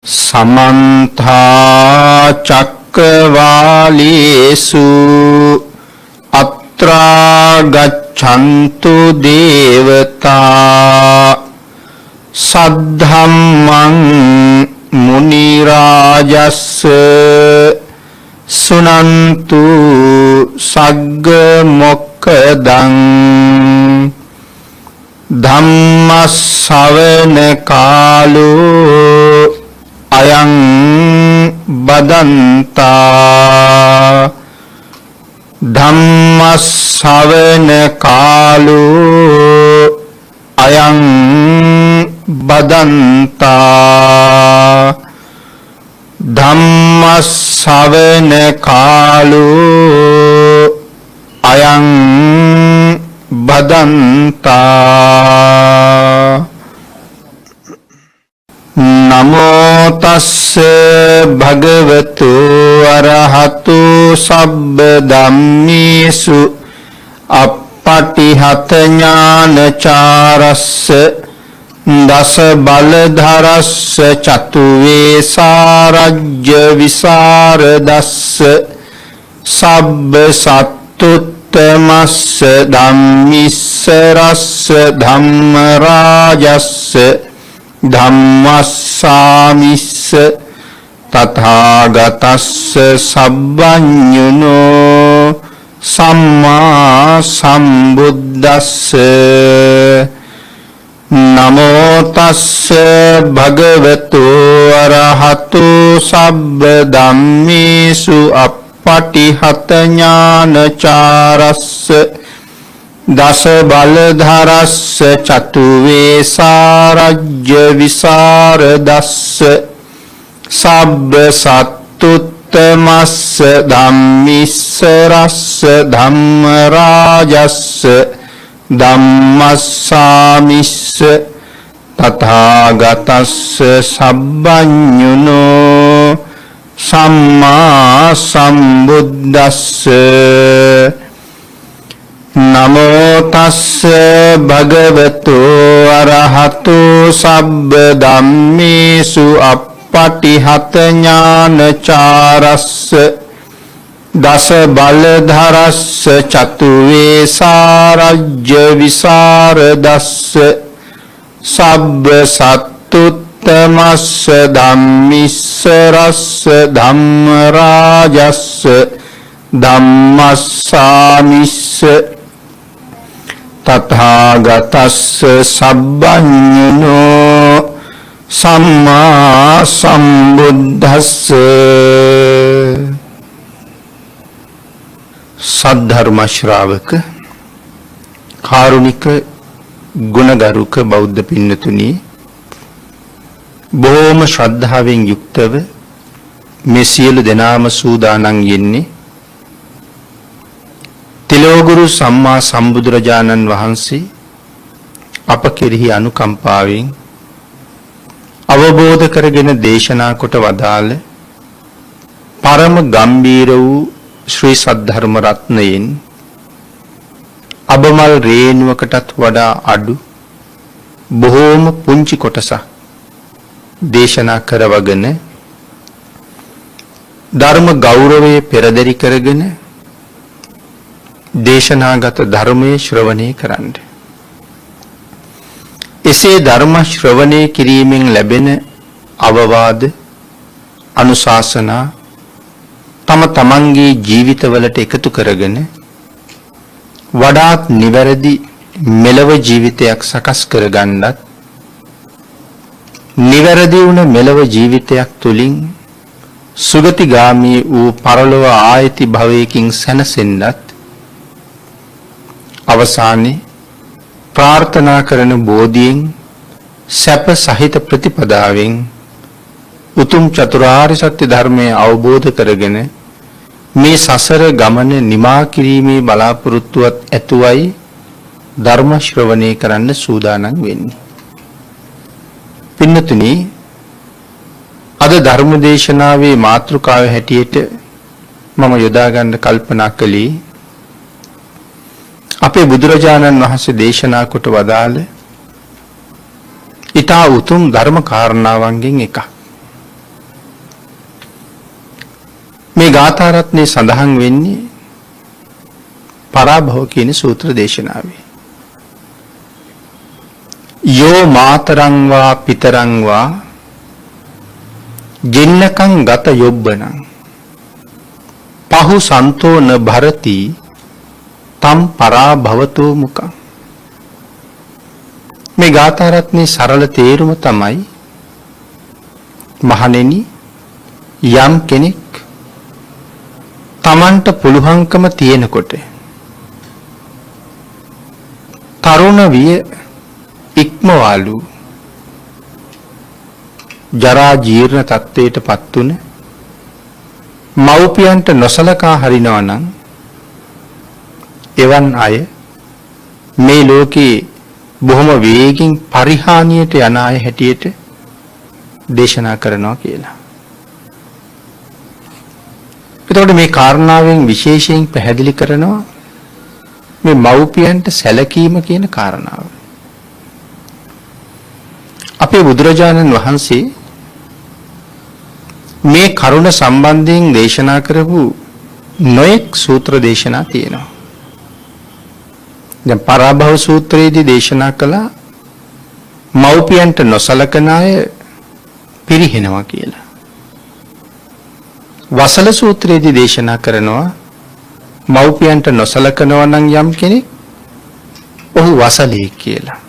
समन्था चक्रवालेषु अत्रा गच्छन्तु देवता सद्धम्मं मुनिराजस्स सुनन्तु सग्ग मोक्खदं धम्मස්සවන කාලෝ අයං බදන්තා ධම්මස්සවන කාලෝ අයං බදන්තා ධම්මස්සවන කාලෝ අයං බදන්තා නමෝ තස්ස භගවතු අරහතු සබ්බ ධම්මේසු අප්පටිහත ඥානචාරස්ස දස බලධරස්ස චතු වේසාරජ්‍ය විසරදස්ස සබ්බ සත්තුත්තමස්ස ධම්මිස්සරස්ස ධම්මරාජස්ස ධම්මස්සාමිස්ස තථාගතස්ස සබ්බඤුනෝ සම්මා සම්බුද්දස්ස නමෝ තස්ස භගවතු අරහතු සබ්බ ධම්මේසු අප්පටිහත ඥානචාරස්ස දස බලධරස්ස චතු වේසාරජ්‍ය විසරදස්ස සබ්බ සත්තුත්තමස්ස ධම්මිස්සරස්ස ධම්මරාජස්ස ධම්මස්සාමිස්ස තථාගතස්ස සබ්බඤුනෝ සම්මා සම්බුද්දස්ස නමෝ තස්ස භගවතු අරහතු සබ්බ ධම්මේසු අප්පටිහත ඥානචාරස්ස දස බලධරස්ස චතු වේසාරජ්‍ය විසරදස්ස සබ්බ සත්තුත්තමස්ස ධම්මිස්සරස්ස ධම්මරාජස්ස ධම්මස්සාමිස්ස තථාගතස්ස සබ්බඤුනෝ සම්මා සම්බුද්දස්ස සද්ධර්ම ශ්‍රාවක කාරුණික ගුණගරුක බෞද්ධ පින්නතුනි බොහොම ශ්‍රද්ධාවෙන් යුක්තව මේ සියලු දෙනාම සූදානම් යෙන්නේ තිලෝගුරු සම්මා සම්බුදුරජාණන් වහන්සේ අප කෙරෙහි අනුකම්පාවෙන් අවබෝධ කරගෙන දේශනා කොට වදාළ පරම ගම්බීර වූ ශ්‍රී සද්ධර්ම රත්නයෙන් අබමල් රේණුවකටත් වඩා අඩු බොහෝම පුංචි කොටසක් දේශනා කරවගෙන ධර්ම ගෞරවයේ පෙරදරි කරගෙන දේශනාගත ධර්මයේ ශ්‍රවණය කරන්න. එසේ ධර්ම ශ්‍රවණය කිරීමෙන් ලැබෙන අවවාද අනුශාසනා තම තමන්ගේ ජීවිතවලට එකතු කරගෙන වඩාත් නිවැරදි මෙලව ජීවිතයක් සකස් කරගන්නත් නිවැරදි වුණ මෙලව ජීවිතයක් තුළින් සුගතිගාමී වූ පරලොව ආයති භවයකින් සැනසෙන්නත් අවසානයේ ප්‍රාර්ථනා කරන බෝධියෙන් සැප සහිත ප්‍රතිපදාවෙන් උතුම් චතුරාර්ය සත්‍ය ධර්මය අවබෝධ කරගෙන මේ සසර ගමන නිමා කිරීමේ බලාපොරොත්තුවත් ඇතුවයි ධර්ම ශ්‍රවණය කරන්න සූදානම් වෙන්නේ. පින්නතුනි අද ධර්ම දේශනාවේ මාතෘකාව හැටියට මම යොදා ගන්න කල්පනා කළේ අපේ බුදුරජාණන් වහන්සේ දේශනා කොට වදාළ ඊතා උතුම් ධර්ම කාරණාවන්ගෙන් එකක්. මේ ගාථා රත්නේ සඳහන් වෙන්නේ පරාභව කියන සූත්‍ර දේශනාවේ. යෝ මාතරං වා පිතරං වා ජින්නකං ගත යොබ්බනං පහු සන්තෝ න භරති තම් පරාභවතෝ මුකං. මේ ගාථා රත්නේ සරල තේරුම තමයි මහණෙනි යම් කෙනෙක් තමන්ට පුළුවන්කම තියෙනකොට තරුණ විය ඉක්මවාලු ජරා ජීර්ණ තත්ත්වයට පත් වුණ මව්පියන්ට නොසලකා හරිනවා නම් එවන් අය මේ ලෝකේ බොහොම වේගින් පරිහානියට යන අය හැටියට දේශනා කරනවා කියලා. එතකොට මේ කාරණාවෙන් විශේෂයෙන් පැහැදිලි කරනවා මේ මව්පියන්ට සැලකීම කියන කාරණාව. අපේ බුදුරජාණන් වහන්සේ මේ කරුණ සම්බන්ධයෙන් දේශනා කරපු නොඑක් සූත්‍ර දේශනා තියෙනවා. දැන් පරාභව සූත්‍රයේදී දේශනා කළා මව්පියන්ට නොසලකන අය පිරිහෙනවා කියලා. වසල සූත්‍රයේදී දේශනා කරනවා මව්පියන්ට නොසලකනවා නම් යම් කෙනෙක් ඔහු වසලෙක් කියලා.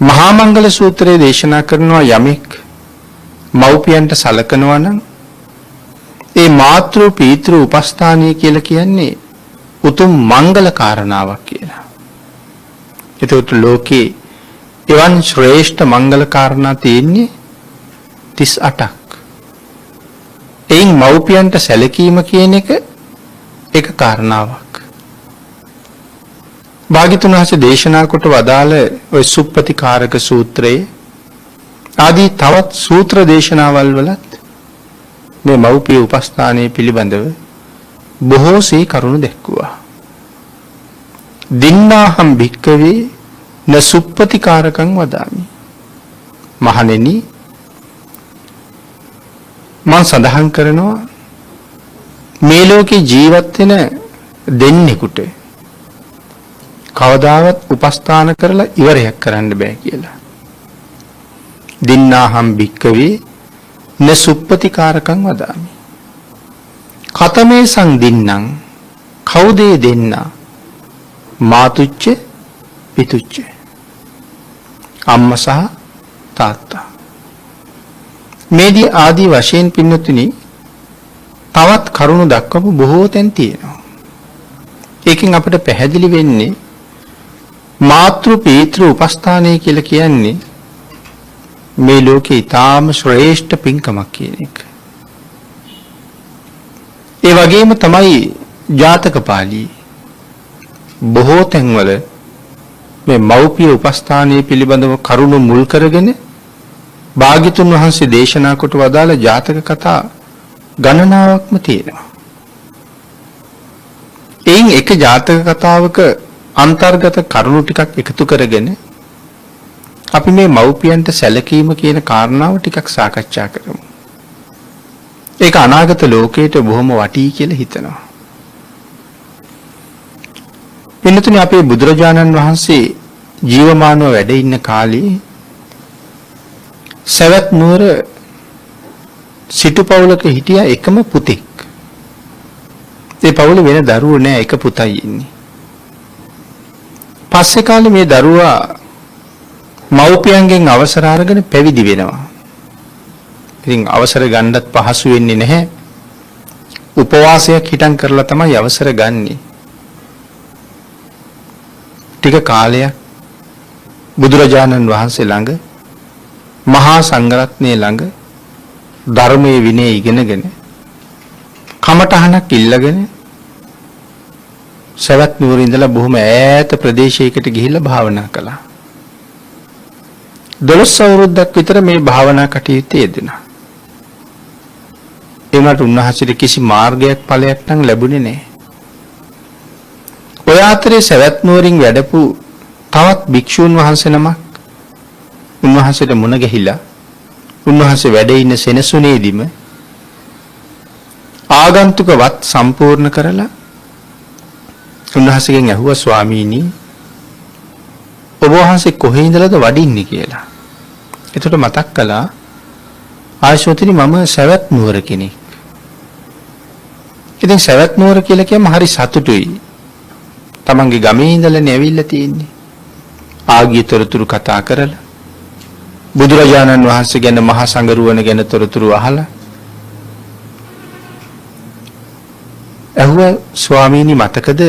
මහා මංගල සූත්‍රයේ දේශනා කරනවා යමෙක් මව්පියන්ට සලකනවා නම් ඒ මාතෘ පීතෘ උපස්ථානීය කියලා කියන්නේ උතුම් මංගල කාරණාවක් කියලා. ඒතකොට ලෝකේ එවන් ශ්‍රේෂ්ඨ මංගල කාරණා තියෙන්නේ 38ක්. එයින් මව්පියන්ට සැලකීම කියන එක කාරණාවක්. භාග්‍යතුන් වහන්සේ දේශනා කොට වදාළ ඔය සුප්පතිකාරක සූත්‍රයේ ආදී තවත් සූත්‍ර දේශනාවල් වලත් මේ මව්පිය උපස්ථානයේ පිළිබඳව බොහෝසේ කරුණු දැක්වුවා. දින්නාහම් භික්කවේ න සුප්පතිකාරකං වදාමි. මහණෙනි මම සඳහන් කරනවා මේ ලෝකේ ජීවත් වෙන දෙන්නෙකුට කවදාවත් උපස්ථාන කරලා ඉවරයක් කරන්න බෑ කියලා. දින්නාහම් භික්කවේ න සුප්පතිකාරකං වදාමි. කතමේ සං දින්නම් කවුදේ දෙන්නා මාතුච්ච පිතුච්ච අම්මා සහ තාත්තා. මේදී ආදී වශයෙන් පින්නතුනි තවත් කරුණු දක්වපු බොහෝ තැන් තියෙනවා. ඒකෙන් අපිට පැහැදිලි වෙන්නේ මාතෘ පීතෘ උපස්ථානය කියලා කියන්නේ මේ ලෝකේ ඊටාම ශ්‍රේෂ්ඨ පින්කමක් කියන එක. ඒ වගේම තමයි ජාතක පාළියේ බොහෝ තැන්වල මේ මව්පිය උපස්ථානයේ පිළිබඳව කරුණු මුල් කරගෙන භාග්‍යතුන් වහන්සේ දේශනා කොට වදාළ ජාතක කතා ගණනාවක්ම තියෙනවා. එයින් එක ජාතක කතාවක අන්තර්ගත කරුණු ටිකක් එකතු කරගෙන අපි මේ මව්පියන්ට සැලකීම කියන කාරණාව ටිකක් සාකච්ඡා කරමු. ඒක අනාගත ලෝකයට බොහොම වටී කියලා හිතනවා. පින්නතුනි අපේ බුදුරජාණන් වහන්සේ ජීවමානව වැඩ ඉන්න කාලේ සවැත් නුවර සිටු පවුලක හිටිය එකම පුතෙක්. ඒ පවුලේ වෙන දරුවෝ නෑ, එක පුතයි ඉන්නේ. පස්සේ කාලේ මේ දරුවා මව්පියන්ගෙන් අවසර අරගෙන පැවිදි වෙනවා. ඉතින් අවසර ගන්නත් පහසු වෙන්නේ නැහැ. උපවාසයක් හිටන් කරලා තමයි අවසර ගන්නෙ. ටික කාලයක් බුදුරජාණන් වහන්සේ ළඟ මහා සංඝරත්නයේ ළඟ ධර්මයේ විනය ඉගෙනගෙන කමඨහනක් ඉල්ලගෙන සවැත් නුවර ඉඳලා බොහොම ඈත ප්‍රදේශයකට ගිහිල්ලා භාවනා කළා. 12 අවුරුද්දක් විතර මේ භාවනා කටයුත්තේ යෙදුණා. ඒ වුණාට උන්වහන්සේට කිසි මාර්ගයක් ඵලයක් නම් ලැබුණේ නැහැ. ඔය අතරේ සවැත් නුවරින් වැඩපු තවත් භික්ෂූන් වහන්සේ නමක් උන්වහන්සේට මුණ ගැහිලා උන්වහන්සේ වැඩ ඉන්න සෙනසුනේදීම ආගන්තුක වත් සම්පූර්ණ කරලා උන්වහන්සේගෙන් ඇහුවා ස්වාමීනි ඔබ වහන්සේ කොහේ ඉඳලාද වඩින්නේ කියලා. එතකොට මතක් කළා ආයශෝතිනි මම සවැත් නුවර කෙනෙක්. ඉතින් සවැත් නුවර කියලා කියම හරි සතුටුයි. තමන්ගේ ගමේ ඉඳලානේ ඇවිල්ලා තියෙන්නේ. ආගිය තොරතුරු කතා කරලා බුදුරජාණන් වහන්සේ ගැන මහා සංඝරුවන ගැන තොරතුරු අහලා ඇහුවා ස්වාමීනි මතකද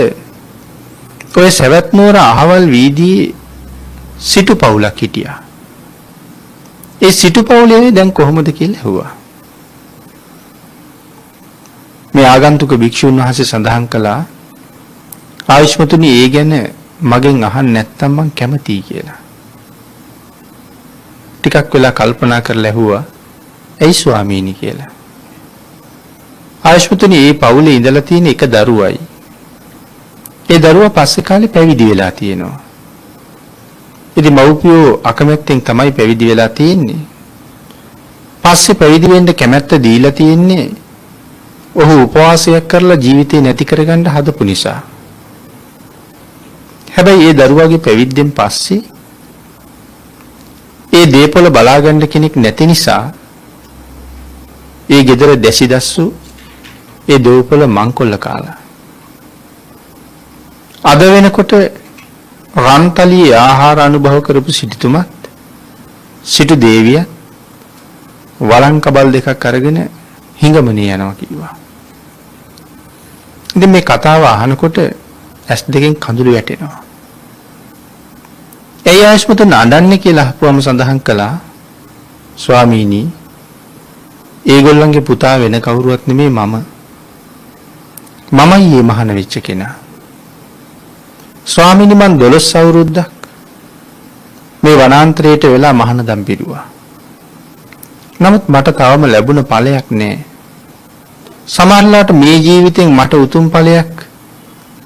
ඔය සවැත් නුවර අහවල් වීදියේ සිටු පවුලක් හිටියා. ඒ සිටු පවුලේ දැන් කොහොමද කියලා ඇහුවා. මේ ආගන්තුක භික්ෂුන් වහන්සේ සඳහන් කළා ආයුෂ්මතුනි ඒ ගැන මගෙන් අහන්න නැත්තම් මං කැමතියි කියලා. ටිකක් වෙලා කල්පනා කරලා ඇහුවා ඇයි ස්වාමීනි කියලා. ආයුෂ්මතුනි මේ පවුලේ ඉඳලා තියෙන එක දරුවයි. ඒ දරුවා පස්සේ කාලේ පැවිදි වෙලා තියෙනවා. ඉතින් මව්පියෝ අකමැත්තෙන් තමයි පැවිදි වෙලා තියෙන්නේ. පස්සේ පැවිදි වෙන්න කැමැත්ත දීලා තියෙන්නේ ඔහු උපවාසයක් කරලා ජීවිතේ නැති කරගන්න හදපු නිසා. හැබැයි ඒ දරුවාගේ පැවිද්දෙන් පස්සේ ඒ දේපොළ බලා ගන්න කෙනෙක් නැති නිසා ඒ ගෙදර දැසිදස්සු ඒ දේපොළ මංකොල්ල කාලා. අද වෙනකොට රන්තලියේ ආහාර අනුභව කරපු සිටුතුමත් සිටු දේවිය වළංකබල් දෙකක් අරගෙන හිඟමනේ යනවා කිව්වා. ඉතින් මේ කතාව අහනකොට ඇස් දෙකෙන් කඳුළු වැටෙනවා. ඒ ආයස්මත නඩන්නේ කියලා අහපුවම සඳහන් කළා ස්වාමීනි ඒගොල්ලන්ගේ පුතා වෙන කවුරුවත් නෙමෙයි මමයි මේ මහාන වෙච්ච කෙනා. ස්වාමීනි මන් 12 අවුරුද්දක් මේ වනාන්තරයට වෙලා මහානදම් පිරුවා. නමුත් මට තවම ලැබුණ ඵලයක් නැහැ. සමහරලාට මේ ජීවිතෙන් මට උතුම් ඵලයක්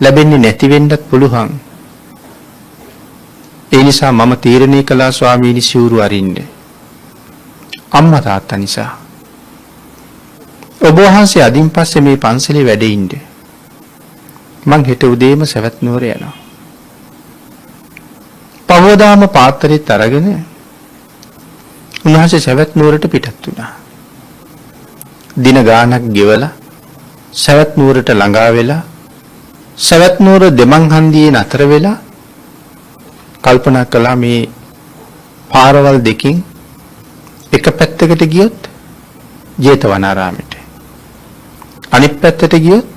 ලැබෙන්නේ නැති වෙන්නත් පුළුවන්. ඒ නිසා මම තීරණය කළා ස්වාමීනි සිවුරු අරින්න. අම්මා තාත්තා නිසා. ඔබ වහන්සේ අදින් පස්සේ මේ පන්සලේ වැඩ ඉන්න. මං හෙට උදේම සවැත් නුවර යනවා. පවදාම පාත්‍රෙත් අරගෙන උන්වහන්සේ සවැත් නුවරට පිටත් වුණා. දින ගාණක් ගෙවලා සවැත් නුවරට ළඟා වෙලා සවැත් නුවර දෙමන් හන්දියේ නතර වෙලා කල්පනා කළා මේ පාරවල් දෙකින් එක පැත්තකට ගියොත් ජේතවනාරාමයට අනිත් පැත්තට ගියොත්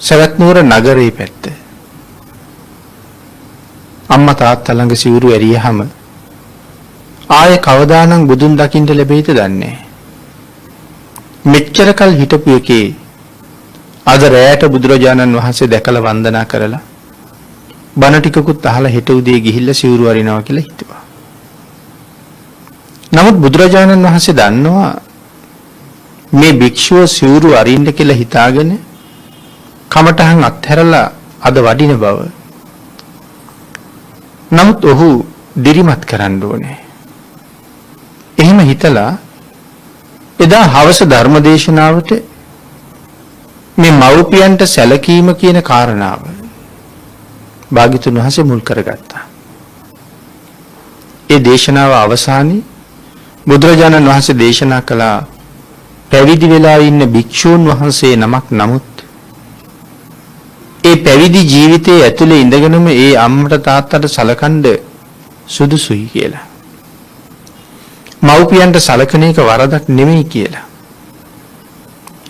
සවැත් නුවර නගරේ පැත්ත. අම්මා තාත්තා ළඟ සිවුරු ඇරියහම ආයේ කවදානම් බුදුන් දකින්න ලැබෙයිද දන්නේ. මෙච්චර කල් හිටපු එකේ අද රැයට බුදුරජාණන් වහන්සේ දැකලා වන්දනා කරලා බණ ටිකකුත් අහලා හෙට උදේ ගිහිල්ලා සිවුරු අරිනවා කියලා හිතුවා. නමුත් බුදුරජාණන් වහන්සේ දන්නවා මේ භික්ෂුව සිවුරු අරින්න කියලා හිතාගෙන කමටහන් අත්හැරලා අද වඩින බව. නමුත් ඔහු දිරිමත් කරන්න ඕනේ. එහෙම හිතලා එදා හවස ධර්මදේශනාවට මේ මව්පියන්ට සැලකීම කියන කාරණාව භාග්‍යතුන් වහන්සේ මුල් කරගත්තා. ඒ දේශනාව අවසානයේ බුදුරජාණන් වහන්සේ දේශනා කළා පැවිදි වෙලා ඉන්න භික්ෂූන් වහන්සේ නමක් නමුත් ඒ පැවිදි ජීවිතයේ ඇතුලේ ඉඳගෙනම ඒ අම්මට තාත්තට සලකන්න සුදුසුයි කියලා. මව්පියන්ට සලකන එක වරදක් නෙමෙයි කියලා.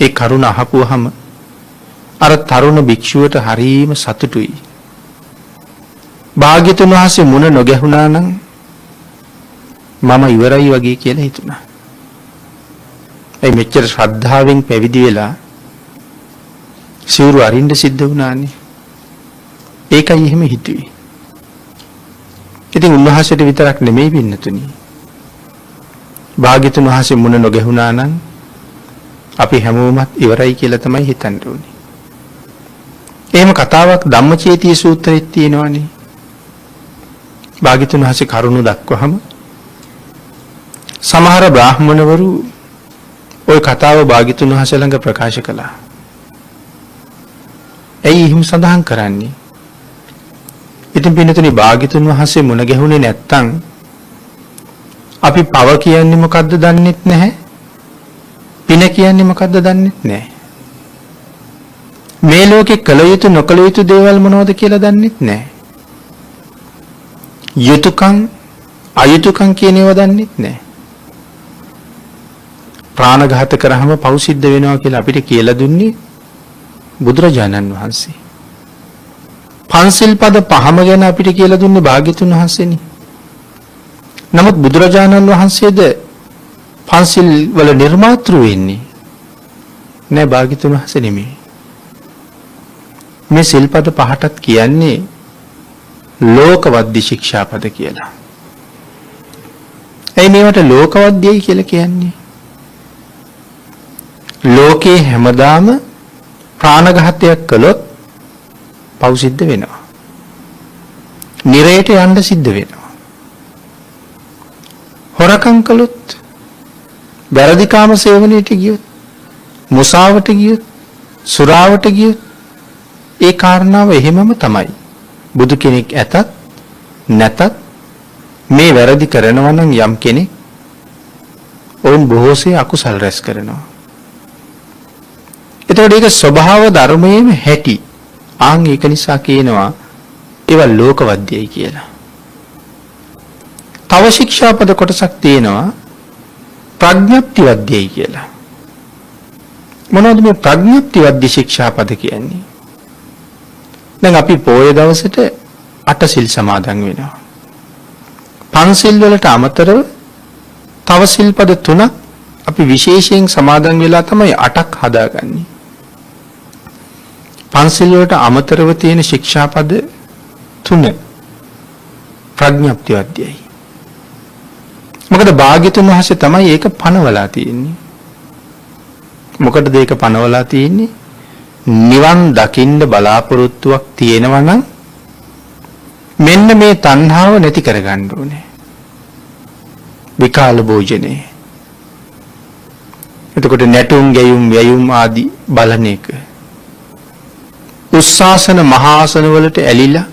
ඒ කරුණ අහපුවාම අර තරුණ භික්ෂුවට හරීම සතුටුයි. භාග්‍යතුන් වහන්සේ මුණ නොගැහුණා නම් මම ඉවරයි වගේ කියලා හිතුණා. ඒ මෙච්චර ශ්‍රද්ධාවෙන් පැවිදි වෙලා සිවුරු අරින්න සිද්ධ වුණානේ. ඒකයි එහෙම හිතුවේ. ඉතින් උන්වහන්සේට විතරක් නෙමෙයි පින්නතුනි. භාග්‍යතුන් වහන්සේ මුණ නොගැහුණා නම් අපි හැමෝමත් ඉවරයි කියලා තමයි හිතන්න ඕනේ. එහෙම කතාවක් ධම්මචේතිය සූත්‍රයේ තියෙනවානේ. භාග්‍යතුන් වහන්සේ කරුණ දක්වහම සමහර බ්‍රාහ්මණවරු ওই කතාව භාග්‍යතුන් වහන්සේ ළඟ ප්‍රකාශ කළා. ඇයි එහෙම සඳහන් කරන්නේ? ඉතින් පින්නතුනි භාග්‍යතුන් වහන්සේ මුණ ගැහුනේ නැත්තම් අපි පව කියන්නේ මොකද්ද දන්නෙත් නැහැ. පින කියන්නේ මොකද්ද දන්නෙත් නැහැ. මේ ලෝකේ කළ යුතු නොකළ යුතු දේවල් මොනවද කියලා දන්නෙත් නැහැ. යුතුයකම් අයුතුයකම් කියන ඒවා දන්නෙත් නැහැ. ප්‍රාණඝාත කරාම පව් සිද්ධ වෙනවා කියලා අපිට කියලා දුන්නේ බුදුරජාණන් වහන්සේ. පන්සිල් පද පහම ගැන අපිට කියලා දුන්නේ භාග්‍යතුන් වහන්සේනි. නමුත් බුදුරජාණන් වහන්සේද පන්සිල් වල නිර්මාතෘ වෙන්නේ නෑ, භාග්‍යතුන් වහන්සේ නෙමෙයි. මේ සිල්පද පහටත් කියන්නේ ලෝකවද්දී ශික්ෂාපද කියලා. එයි මේවට ලෝකවද්දීයි කියලා කියන්නේ. ලෝකේ හැමදාම ප්‍රාණඝාතයක් කළොත් පව් සිද්ධ වෙනවා. නිරයට යන්න සිද්ධ වෙනවා. හොරකම් කළොත්, වැරදි කාම සේවනයට ගියොත්, මුසාවට ගියොත්, සුරාවට ගියොත් ඒ කාරණාව එහෙමම තමයි. බුදු කෙනෙක් ඇතත් නැතත් මේ වැරදි කරනවා නම් යම් කෙනෙක් ඔවුන් බොහෝසේ අකුසල් රැස් කරනවා. එතකොට ඒක ස්වභාව ධර්මයේම හැටි. ආන් ඒක නිසා කියනවා ඒවා ලෝකවද්‍යයි කියලා. තව ශික්ෂාපද කොටසක් තියෙනවා ප්‍රඥප්තිවද්‍යයි කියලා. මොනවද මේ ප්‍රඥප්තිවද්‍ය ශික්ෂාපද කියන්නේ? දැන් අපි පොය දවසට 8 සිල් සමාදන් වෙනවා. පන්සිල් වලට අමතරව තව සිල්පද 3ක් අපි විශේෂයෙන් සමාදන් වෙලා තමයි 8ක් හදාගන්නේ. පන්සිල් වලට අමතරව තියෙන ශික්ෂාපද 3 ප්‍රඥප්තිවද්‍යයි. මොකද භාග්‍යතුන් වහන්සේ තමයි ඒක පනවලා තියෙන්නේ. මොකටද ඒක පනවලා තියෙන්නේ? නිවන් දකින්න බලාපොරොත්තුවක් තියෙනවා නම් මෙන්න මේ තණ්හාව නැති කරගන්න ඕනේ. විකාල භෝජනේ. එතකොට නැටුම් ගැයුම් වැයුම් ආදී බලන එක. උස්සාසන මහාසන වලට ඇලිලා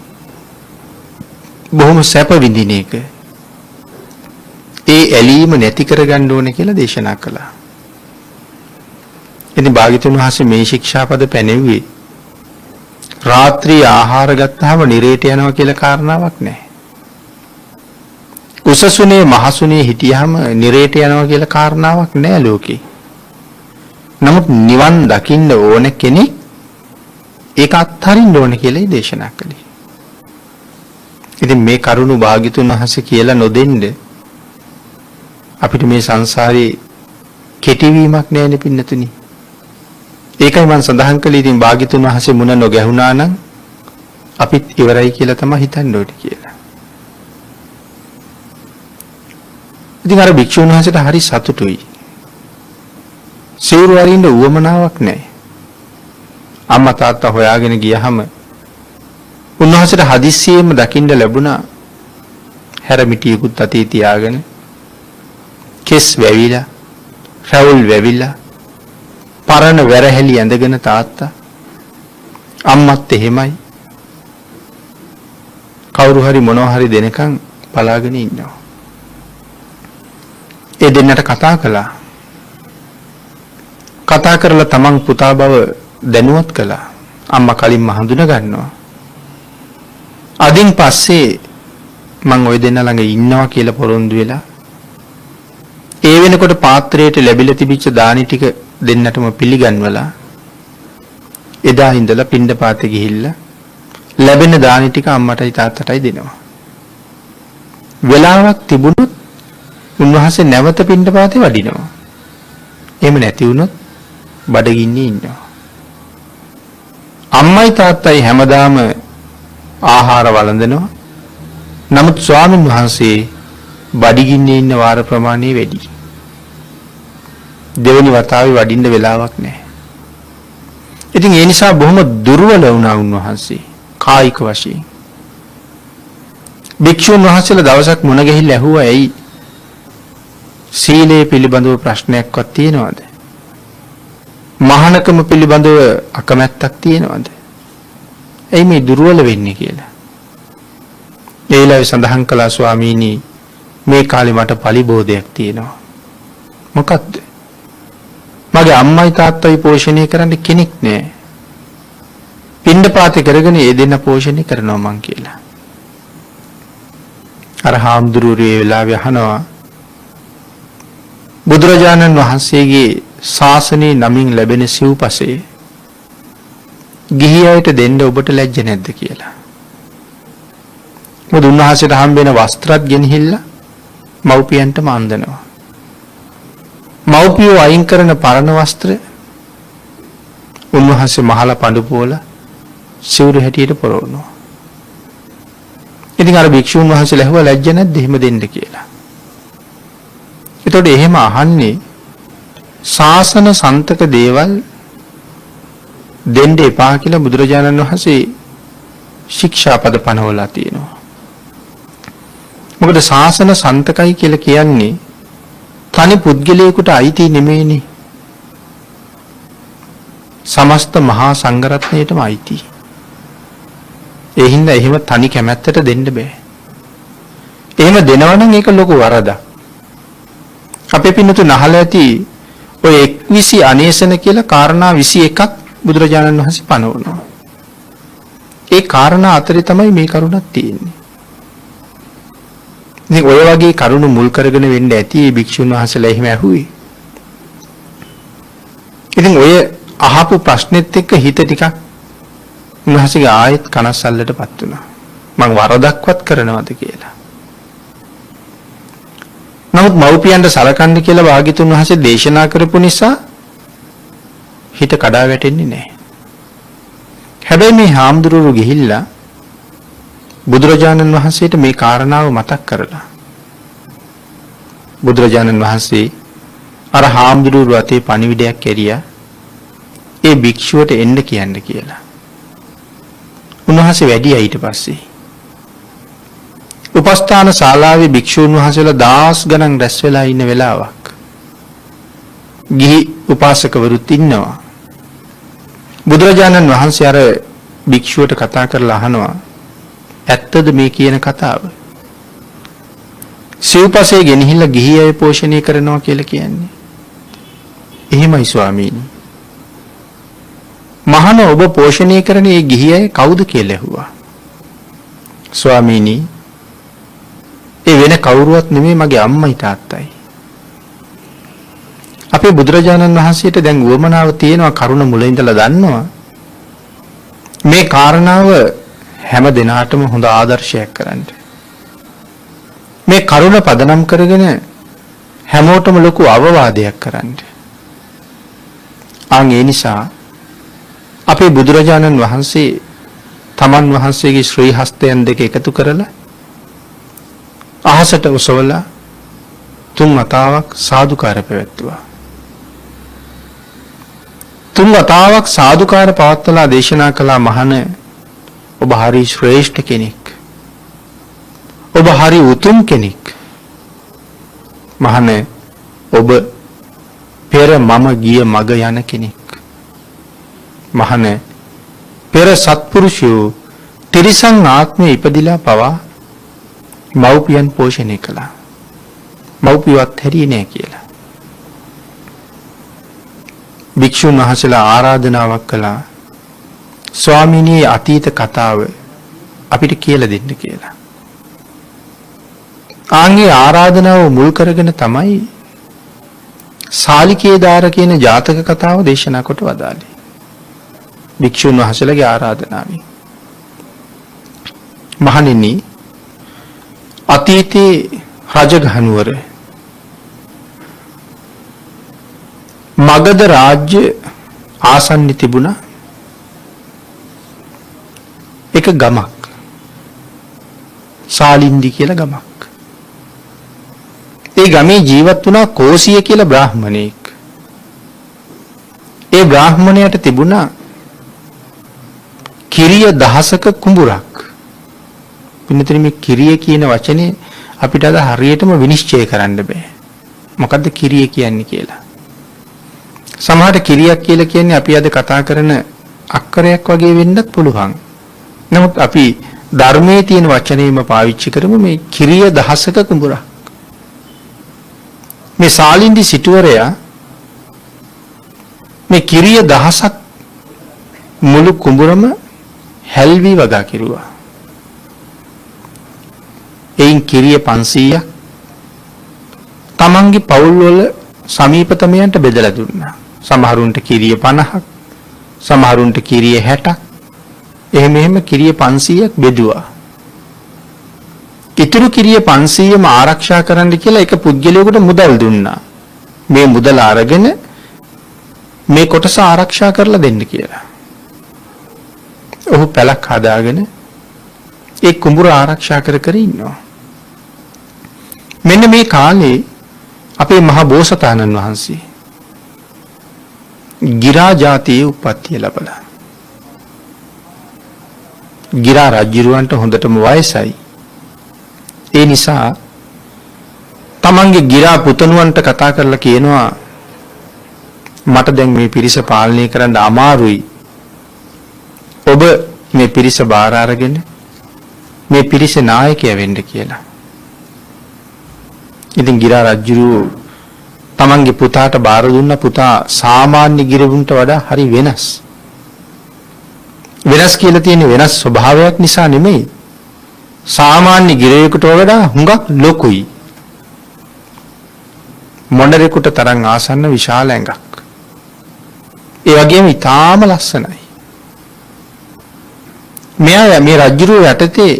බොහොම සැප විඳින එක. ඒ ඇලීම නැති කරගන්න ඕනේ කියලා දේශනා කළා. ඉතින් භාග්‍යතුන් වහන්සේ මේ ශික්ෂාපද පැනෙව්වේ රාත්‍රී ආහාර ගත්තාම නිරේට යනවා කියලා කාරණාවක් නැහැ. උසසුනේ මහසුනේ හිටියාම නිරේට යනවා කියලා කාරණාවක් නැහැ ලෝකේ. නමුත් නිවන් දකින්න ඕන කෙනෙක් ඒක අත්හරින්න ඕන කියලා දේශනා කළේ. ඉතින් මේ කරුණ භාග්‍යතුන් වහන්සේ කියලා නොදෙන්න අපිට මේ සංසාරේ කෙටිවීමක් නැහැනේ පින්නතුනි. ඒකයි මම සඳහන් කළේ ඉතින් භාග්‍යතුන් වහන්සේ මුණ නොගැහුණා නම් අපිත් ඉවරයි කියලා තමයි හිතන්න ඕනේ කියලා. ඉතින් අර භික්ෂුන් වහන්සේට හරි සතුටුයි. සිවුරු අරින්න උවමනාවක් නැහැ. අම්මා තාත්තා හොයාගෙන ගියහම උන්වහන්සේට හදිස්සියෙම දකින්න ලැබුණා හැරමිටියකුත් අතේ තියාගෙන කෙස් වැවිලා රැවුල් වැවිලා පරණ වැරහැලි ඇඳගෙන තාත්තා අම්මත් එහෙමයි කවුරු හරි මොනවා හරි දෙනකන් බලාගෙන ඉන්නවා. ඒ දෙන්නට කතා කළා. කතා කරලා තමන් පුතා බව දැනුවත් කළා. අම්මා කලින්ම හඳුනා ගන්නවා. අදින් පස්සේ මං ওই දෙන්න ළඟ ඉන්නවා කියලා පොරොන්දු වෙලා ඒ වෙනකොට පාත්‍රයට ලැබිලා තිබිච්ච දානි ටික දෙන්නටම පිළිගන්වලා එදා ඉඳලා පින්ඩපාතේ ගිහිල්ලා ලැබෙන දානි ටික අම්මටයි තාත්තටයි දෙනවා. වෙලාවක් තිබුණොත් උන්වහන්සේ නැවත පින්ඩපාතේ වඩිනවා. එහෙම නැති වුණොත් බඩගින්නේ ඉන්නවා. අම්මයි තාත්තයි හැමදාම ආහාර වළඳනවා. නමුත් ස්වාමීන් වහන්සේ බඩගින්නේ ඉන්න වාර ප්‍රමාණය වැඩි. දෙවෙනි වතාවේ වඩින්න වෙලාවක් නැහැ. ඉතින් ඒ නිසා බොහොම දුර්වල වුණා උන්වහන්සේ කායික වශයෙන්. භික්ෂුන් වහන්සේලා දවසක් මුණ ගැහිලා ඇහුවා ඇයි සීලය පිළිබඳව ප්‍රශ්නයක්වත් තියෙනවද? මහානකම පිළිබඳව අකමැත්තක් තියෙනවද? එයි මේ දුර්වල වෙන්නේ කියලා. ඒලයි සඳහන් කළා ස්වාමීනි මේ කාලේ මට පරිබෝධයක් තියෙනවා. මොකක්ද? මගේ අම්මයි තාත්තයි පෝෂණය කරන්න කෙනෙක් නෑ. පින්ඩපාතේ කරගෙන ඒ දෙන්න පෝෂණය කරනවා මං කියලා. අර හාමුදුරුවෝ ඒ වෙලාවේ අහනවා බුදුරජාණන් වහන්සේගේ ශාසනයේ නමින් ලැබෙන සිව්පසේ ගිහි අයට දෙන්න ඔබට ලැජ්ජ නැද්ද කියලා. මොකද උන්වහන්සේට හම්බෙන වස්ත්‍රات ගෙනහිල්ලා මව්පියන්ටම අන්දනවා. මව්පියෝ අයින් කරන පරණ වස්ත්‍ර උන්වහන්සේ මහලා පඳු පොලා සිවුරු හැටියට පොරවනවා. ඉතින් අර භික්ෂුන් වහන්සේ ලැහුවා ලැජ්ජ නැද්ද එහෙම දෙන්න කියලා. එතකොට එහෙම අහන්නේ ශාසන සන්තක දේවල් දෙන්න එපා කියලා බුදුරජාණන් වහන්සේ ශික්ෂාපද පනවලා තියෙනවා. මොකද ශාසන සන්තකයි කියලා කියන්නේ තනි පුද්ගලයෙකුට අයිති නෙමෙයිනේ. සමස්ත මහා සංඝරත්නයටම අයිති. ඒ හින්දා එහෙම තනි කැමැත්තට දෙන්න බෑ. එහෙම දෙනවා නම් ඒක ලොකු වරදක්. අපේ පින්නතුන් අහලා ඇති ඔය 21 අනේසන කියලා කාරණා 21ක් බුදුරජාණන් වහන්සේ පනවනවා. ඒ කාරණා අතරේ තමයි මේ කරුණක් තියෙන්නේ. ඉතින් ඔය වගේ කරුණු මුල් කරගෙන වෙන්න ඇති මේ භික්ෂුන් වහන්සේලා එහෙම ඇහුවේ. ඉතින් ඔය අහපු ප්‍රශ්නෙත් එක්ක හිත ටිකක් උන්වහන්සේගේ ආයෙත් කනස්සල්ලටපත් වුණා. මං වරදක්වත් කරනවද කියලා. නමුත් මව්පියන්ට සලකන්න කියලා භාග්‍යතුන් වහන්සේ දේශනා කරපු නිසා හිත කඩා වැටෙන්නේ නැහැ. හැබැයි මේ හාමුදුරුවෝ ගිහිල්ලා බුදුරජාණන් වහන්සේට මේ කාරණාව මතක් කරලා බුදුරජාණන් වහන්සේ අර හාමුදුරුවෝ අතේ පණිවිඩයක් ඇරියා ඒ භික්ෂුවට එන්න කියන්න කියලා. උන්වහන්සේ වැඩියා ඊට පස්සේ. උපස්ථාන ශාලාවේ භික්ෂුන් වහන්සේලා දහස් ගණන් රැස් වෙලා ඉන්න වෙලාවක්. ගිහි උපාසකවරුත් ඉන්නවා. බුදුරජාණන් වහන්සේ අර භික්ෂුවට කතා කරලා අහනවා ඇත්තද මේ කියන කතාව? සිව්පසේ ගෙනහිල්ලා ගිහි අය පෝෂණය කරනවා කියලා කියන්නේ. එහෙමයි ස්වාමීනි. මහණ ඔබ පෝෂණය කරන ඒ ගිහි අය කවුද කියලා ඇහුවා. ස්වාමීනි ඒ වෙන කවුරුවත් නෙමෙයි මගේ අම්මයි තාත්තයි. අපේ බුදුරජාණන් වහන්සේට දැන් උවමනාව තියෙනවා කරුණ මුල ඉඳලා දන්නවා. මේ කාරණාව හැම දිනාටම හොඳ ආදර්ශයක් කරන්න. මේ කරුණ පදනම් කරගෙන හැමෝටම ලොකු අවවාදයක් කරන්න. ඒ නිසා අපේ බුදුරජාණන් වහන්සේ තමන් වහන්සේගේ ශ්‍රී හස්තයන් දෙක එකතු කරලා අහසට උසවලා 3 වතාවක් සාදුකාර පැවැත්තුවා. 3 වතාවක් සාදුකාර පවත්වලා දේශනා කළා මහණ ඔබ හරි ශ්‍රේෂ්ඨ කෙනෙක්. ඔබ හරි උතුම් කෙනෙක්. මහණ ඔබ පෙර මම ගිය මග යන කෙනෙක්. මහණ පෙර සත්පුරුෂයෝ තිරිසන් ආත්මේ ඉපදිලා පවා මව්පියන් පෝෂණය කළා. මව්පියවත් හැරියේ නෑ කියලා. භික්ෂුන් වහන්සේලා ආරාධනාවක් කළා. ස්වාමීනි අතීත කතාව අපිට කියලා දෙන්න කියලා. ආන්ගේ ආරාධනාව මුල් කරගෙන තමයි සාලිකේදාර කියන ජාතක කතාව දේශනා කොට වදාළේ. භික්ෂුන් වහන්සේලාගේ ආරාධනාවෙන්. මහණෙනි අතීතේ රජගහනුවර මගධ රාජ්‍ය ආසන්න තිබුණා එක ගමක්. සාලින්දි කියලා ගමක්. ඒ ගමේ ජීවත් වුණා කෝසිය කියලා බ්‍රාහ්මණයෙක්. ඒ බ්‍රාහ්මණයට තිබුණා කිරිය දහසක කුඹුරක්. පින්නතර මේ කිරිය කියන වචනේ අපිට අද හරියටම විනිශ්චය කරන්න බෑ. මොකද්ද කිරිය කියන්නේ කියලා. සමහරට කිරියක් කියලා කියන්නේ අපි අද කතා කරන අක්කරයක් වගේ වෙන්නත් පුළුවන්. නමුත් අපි ධර්මයේ තියෙන වචනේම පාවිච්චි කරමු මේ කිරිය දහසක කුඹුරක්. මේ සාලින්දි සිටුවරයා මේ කිරිය දහසක් මුළු කුඹුරම හැල්වි වගා කිරුවා. එයින් කිරිය 500ක් තමන්ගේ පවුල් වල සමීපතමයන්ට බෙදලා දුන්නා. සමහරුන්ට කිරිය 50ක්, සමහරුන්ට කිරිය 60ක්. එහෙම කිරිය 500ක් බෙදුවා. ඉතුරු කිරිය 500ම ආරක්ෂා කරන්න කියලා එක පුද්ගලයෙකුට මුදල් දුන්නා. මේ මුදල අරගෙන මේ කොටස ආරක්ෂා කරලා දෙන්න කියලා. ඔහු පැලක් හදාගෙන ඒ කුඹුර ආරක්ෂා කර ඉන්නවා. මෙන්න මේ කාලේ අපේ මහ බෝසතාණන් වහන්සේ ගිරා ජාතියේ උප්පත්තිය ලැබලා. ගිරා රජුරවන්ට හොඳටම වයසයි. ඒ නිසා තමන්ගේ ගිරා පුතණුවන්ට කතා කරලා කියනවා මට දැන් මේ පිරිස පාලනය කරන්න අමාරුයි. ඔබ මේ පිරිස බාර අරගෙන මේ පිරිසේ නායකයා වෙන්න කියලා. ඉතින් ගිරා රජුරු තමන්ගේ පුතාට බාර දුන්න. පුතා සාමාන්‍ය ගිරවුන්ට වඩා හරි වෙනස්. වෙනස් කියලා තියෙන වෙනස් ස්වභාවයක් නිසා නෙමෙයි. සාමාන්‍ය ගිරයෙකුට වඩා හුඟක් ලොකුයි. මොණරෙකුට තරම් ආසන්න විශාල ඇඟක්. ඒ වගේම ඊටාම ලස්සනයි. මෙයා මේ රජුරු යටතේ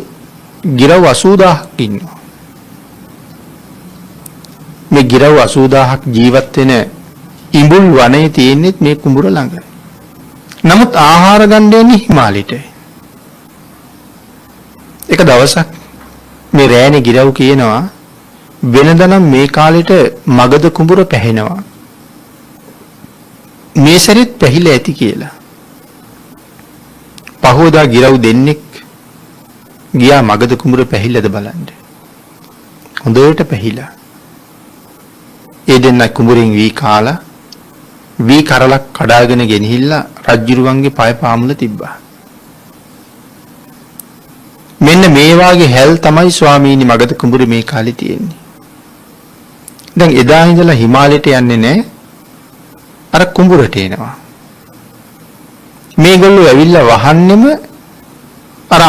ගිරව් 80000ක් ඉන්නවා. මේ ගිරව් 80000ක් ජීවත් වෙන ඉඹුල් වනයේ තියෙන්නේ මේ කුඹුර ළඟ. නමුත් ආහාර ගන්න දෙන්නේ හිමාලයට. එක දවසක් මේ රෑනේ ගිරව් කියනවා වෙනදනම් මේ කාලෙට මගද කුඹුර පැහෙනවා. මේ සැරෙත් පැහිලා ඇති කියලා. පහෝදා ගිරව් දෙන්නෙක් ගියා මගද කුඹුර පැහිලාද බලන්න. හොඳට පැහිලා. ඒ දෙන්න කුඹුරෙන් වී කාලා වී කරලක් කඩාගෙන ගෙනහිල්ලා රජ්ජුරුවන්ගේ පය පාමුල තිබ්බා. මෙන්න මේ වාගේ හැල් තමයි ස්වාමීනි මගද කුඹුරේ මේ කාලේ තියෙන්නේ. දැන් එදා ඉඳලා හිමාලයට යන්නේ නැහැ. අර කුඹුරට එනවා. මේගොල්ලෝ ඇවිල්ලා වහන්නෙම අර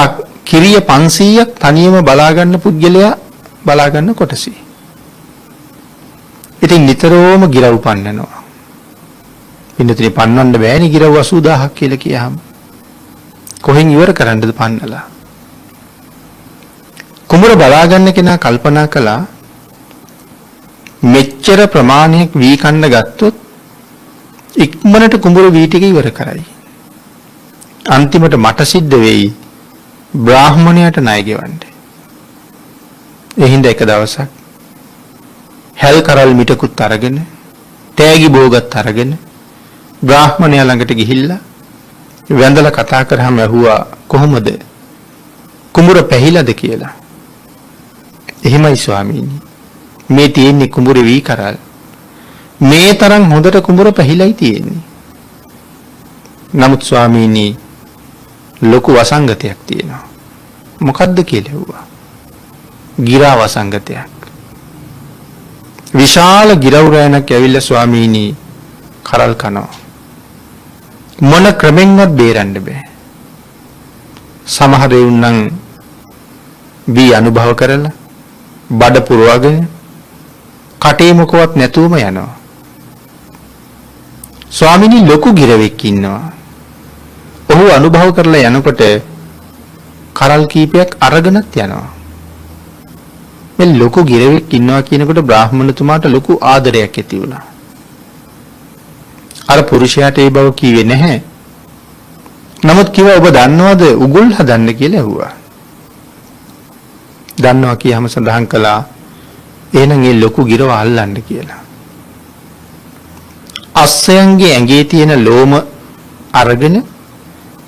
කිරිය 500ක් තනියම බලා ගන්න පුද්ගලයා බලා ගන්න කොටසේ. ඉතින් නිතරම ගිරව් පන්නනවා. ඉන්නතේ පන්නන්න බෑනේ ගිරව් 80000ක් කියලා කියහම. කොහෙන් ඉවර කරන්නද පන්නලා? කුඹුර බලා ගන්න කෙනා කල්පනා කළා මෙච්චර ප්‍රමාණයක් වී කන්න ගත්තොත් ඉක්මනට කුඹුර වී ටික ඉවර කරයි. අන්තිමට මට සිද්ධ වෙයි බ්‍රාහ්මණයට ණය ගෙවන්න. එහිඳ එක දවසක් හැල් කරල් මිටකුත් අරගෙන තෑගි භෝගත් අරගෙන බ්‍රාහ්මණයා ළඟට ගිහිල්ලා වැඳලා කතා කරාම ඇහුවා කොහොමද කුඹුර පැහිලාද කියලා. එහෙමයි ස්වාමීනි. මේ තියෙන්නේ කුඹුරේ වී කරල්. මේ තරම් හොඳට කුඹුර පැහිලායි තියෙන්නේ. නමුත් ස්වාමීනි ලොකු වසංගතයක් තියෙනවා. මොකද්ද කියලා ඇහුවා. ගිරා වසංගතයක්. විශාල ගිරව් රෑනක් ඇවිල්ලා ස්වාමීනි කරල් කනවා. මොන ක්‍රමෙන්වත් බේරන්න බෑ. සමහර වුණනම් වී අනුභව කරලා බඩ පුරවගෙන කටේ මොකවත් නැතුවම යනවා. ස්වාමීනි ලොකු ගිරවෙක් ඉන්නවා. ඔහු අනුභව කරලා යනකොට කරල් කීපයක් අරගෙනත් යනවා. මේ ලොකු ගිරවෙක් ඉන්නවා කියනකොට බ්‍රාහ්මණතුමාට ලොකු ආදරයක් ඇති වුණා. අර පුරුෂයාට ඒ බව කිව්වේ නැහැ. නමුත් කිව්වා ඔබ දන්නවද උගුල් හදන්න කියලා ඇහුවා. දන්නවා කියහම සඳහන් කළා එහෙනම් ඒ ලොකු ගිරව අල්ලන්න කියලා. අස්සයන්ගේ ඇඟේ තියෙන ලෝම අරගෙන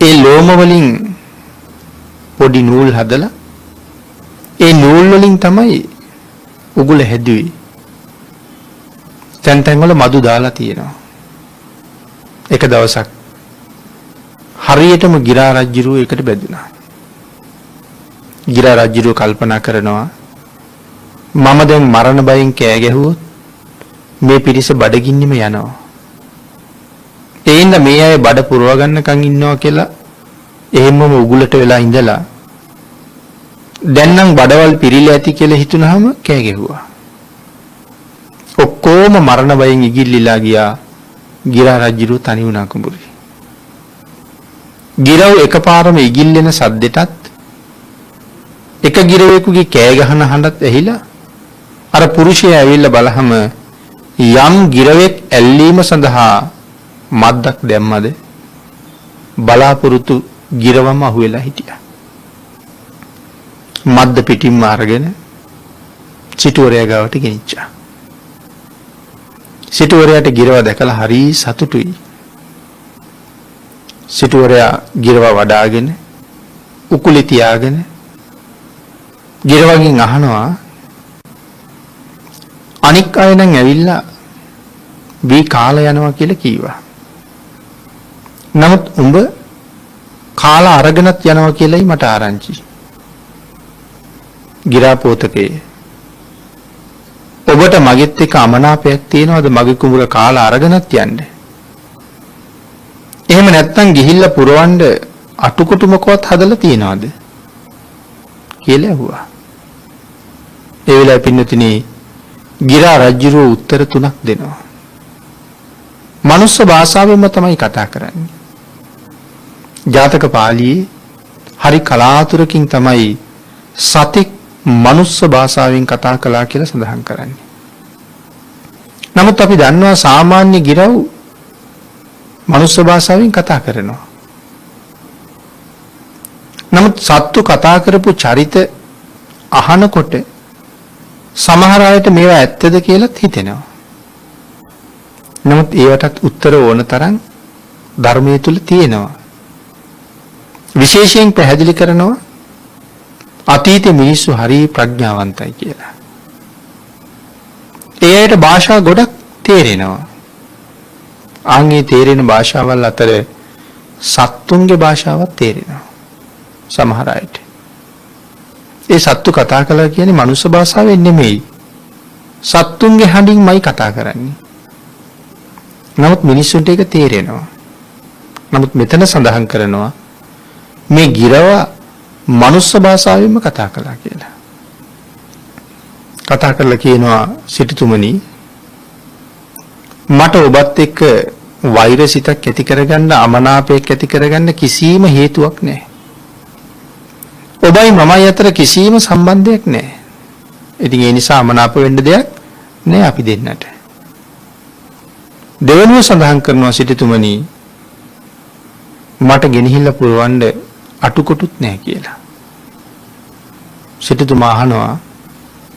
ඒ ලෝම වලින් පොඩි නූල් හදලා ඒ නූල් වලින් තමයි උගුල හැදුවේ. තැන් තැන් වල මදු දාලා තියෙනවා. එක දවසක් හරියටම ගිරා රජුරුව එකට බැඳුනා. ගිරා රජුරුව කල්පනා කරනවා මම දැන් මරණ බයෙන් කෑ ගැහුවොත් මේ පිරිස බඩගින්නෙම යනවා. ඒ හින්දා මේ අය බඩ පුරව ගන්නකම් ඉන්නවා කියලා එහෙමම උගුලට වෙලා ඉඳලා දැන් නම් බඩවල් පිරීලා ඇති කියලා හිතුනහම කෑ ගැහුවා. ඔක්කොම මරණ බයෙන් ඉගිල්ලිලා ගියා. ගිරා රජුරුව තනි වුණා කුඹුරේ. ගිරව් එකපාරම ඉගිල්ලෙන සද්දෙටත් එක ගිරවෙකුගේ කෑ ගහන හඬත් ඇහිලා අර පුරුෂයා ඇවිල්ලා බලහම යම් ගිරවෙක් ඇල්ලීම සඳහා මද්දක් දැම්මද බලාපොරොත්තු ගිරවම අහුවෙලා හිටියා. මද්ද පිටින්ම අරගෙන සිටුවරයා ගාවට ගෙනිච්චා. සිටුවරයාට ගිරව දැකලා හරි සතුටුයි. සිටුවරයා ගිරව වඩාගෙන උකුලේ තියාගෙන ගිරවගෙන් අහනවා අනික් අය නම් ඇවිල්ලා වී කාලා යනවා කියලා කීවා. නමුත් උඹ කාලා අරගෙනත් යනවා කියලායි මට ආරංචි. ගිරා පොතකේ ඔබට මගෙත් එක්ක අමනාපයක් තියෙනවද මගේ කුඹුර කාලා අරගෙනත් යන්නේ? එහෙම නැත්නම් ගිහිල්ලා පුරවන්න අටුකොටුමකවත් හදලා තියනවද කියලා ඇහුවා. ඒ වෙලාවේ පින්නතුනි ගිරා රජුරෝ උත්තර තුනක් දෙනවා. මනුස්ස භාෂාවෙන්ම තමයි කතා කරන්නේ. ජාතක පාළියේ හරි කලාතුරකින් තමයි සතෙක් මනුස්ස භාෂාවෙන් කතා කළා කියලා සඳහන් කරන්නේ. නමුත් අපි දන්නවා සාමාන්‍ය ගිරව් මනුස්ස භාෂාවෙන් කතා කරනවා. නමුත් සත්තු කතා කරපු චරිත අහනකොට සමහර අයට මේවා ඇත්තද කියලාත් හිතෙනවා. නමුත් ඒවටත් උත්තර ඕන තරම් ධර්මයේ තුල තියෙනවා. විශේෂයෙන් පැහැදිලි කරනවා අතීතේ මිනිස්සු හරි ප්‍රඥාවන්තයි කියලා. ඒ අයට භාෂා ගොඩක් තේරෙනවා. ආන්ගේ තේරෙන භාෂාවල් අතර සත්තුන්ගේ භාෂාවක් තේරෙනවා සමහර අයට. ඒ සත්තු කතා කළා කියන්නේ මනුස්ස භාෂාවෙන් නෙමෙයි. සත්තුන්ගේ හඬින්මයි කතා කරන්නේ. නමුත් මිනිස්සුන්ට ඒක තේරෙනවා. නමුත් මෙතන සඳහන් කරනවා මේ ගිරව මනුස්ස භාෂාවෙන්ම කතා කළා කියලා. කතා කරලා කියනවා සිටුතුමනි මට ඔබත් එක්ක වෛරසිතක් ඇති කරගන්න අමනාපයක් ඇති කරගන්න කිසිම හේතුවක් නැහැ. ඔබයි මමයි අතර කිසිම සම්බන්ධයක් නැහැ. ඉතින් ඒ නිසා අමනාප වෙන්න දෙයක් නැහැ අපි දෙන්නට. දෙවනුව සඳහන් කරනවා සිටුතුමනි මට ගෙනහිල්ලා පුරවන්න අටුකොටුත් නැහැ කියලා. සිටුතුමා අහනවා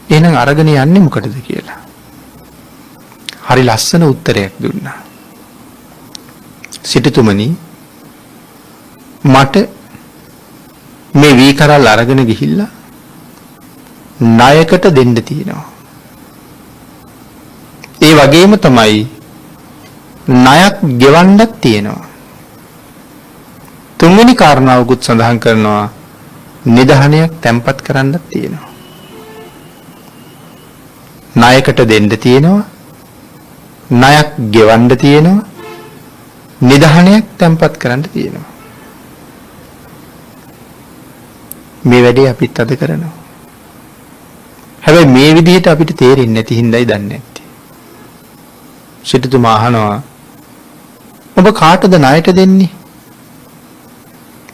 එහෙනම් අරගෙන යන්නේ මොකටද කියලා. හරි ලස්සන උත්තරයක් දුන්නා. සිටුතුමනි මට මේ වී කරල් අරගෙන ගිහිල්ලා ණයකට දෙන්න තියෙනවා. ඒ වගේම තමයි ණයක් ගෙවන්නත් තියෙනවා. තුන්වෙනි කාරණාවකුත් සඳහන් කරනවා නිදහනයක් තැම්පත් කරන්නත් තියෙනවා. ණයකට දෙන්න තියෙනවා. ණයක් ගෙවන්න තියෙනවා. නිදහනයක් තැම්පත් කරන්න තියෙනවා. මේ වැඩේ අපිත් අද කරනවා. හැබැයි මේ විදිහට අපිට තේරෙන්නේ නැති හින්දායි දන්නේ නැත්තේ. සිටුතුමා අහනවා ඔබ කාටද ණයට දෙන්නේ?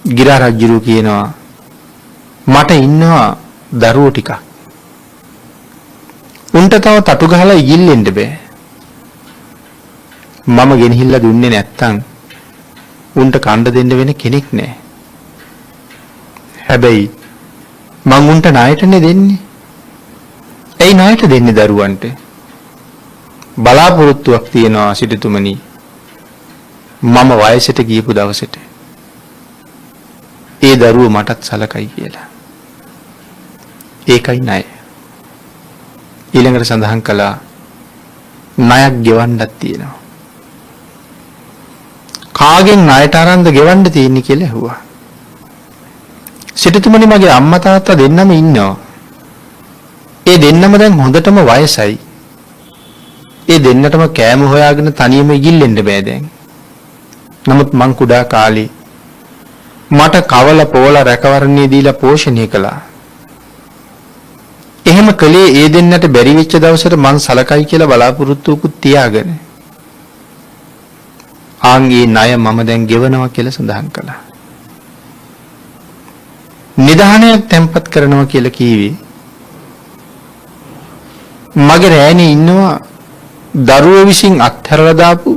ගිරා රජුරු කියනවා මට ඉන්නවා දරුවෝ ටිකක්. උන්ට තව තටු ගහලා ඉගිල්ලෙන්න බෑ. මම ගෙනහිල්ලා දුන්නේ නැත්තම් උන්ට කණ්ඩ දෙන්න වෙන කෙනෙක් නැහැ. හැබැයි මං උන්ට ණයටනේ දෙන්නේ. ඇයි ණයට දෙන්නේ දරුවන්ට? බලාපොරොත්තුවක් තියනවා සිටුතුමනි. මම වයසට ගියපු දවසට ඒ දරුවෝ මටත් සලකයි කියලා. ඒකයි ණය. ඊළඟට සඳහන් කළා ණයක් ගෙවන්නත් තියෙනවා. කාගෙන් ණයට අරන්ද ගෙවන්න තියෙන්නේ කියලා ඇහුවා. සිටුතුමනි මගේ අම්මා තාත්තා දෙන්නම ඉන්නවා. ඒ දෙන්නම දැන් හොඳටම වයසයි. ඒ දෙන්නටම කෑම හොයාගෙන තනියම ඉගිල්ලෙන්න බෑ දැන්. නමුත් මං කුඩා කාලේ මට කවල පෝල රැකවරණේ දීලා පෝෂණය කළා. එහෙම කළේ ඒ දෙන්නට බැරි වෙච්ච දවසට මං සලකයි කියලා බලාපොරොත්තුකුත් තියාගෙන. ආන්ගේ ණය මම දැන් ගෙවනවා කියලා සඳහන් කළා. නිධානයක් තැන්පත් කරනවා කියලා කීවේ මගේ රෑනේ ඉන්නවා දරුවෝ විසින් අත්හැරලා දාපු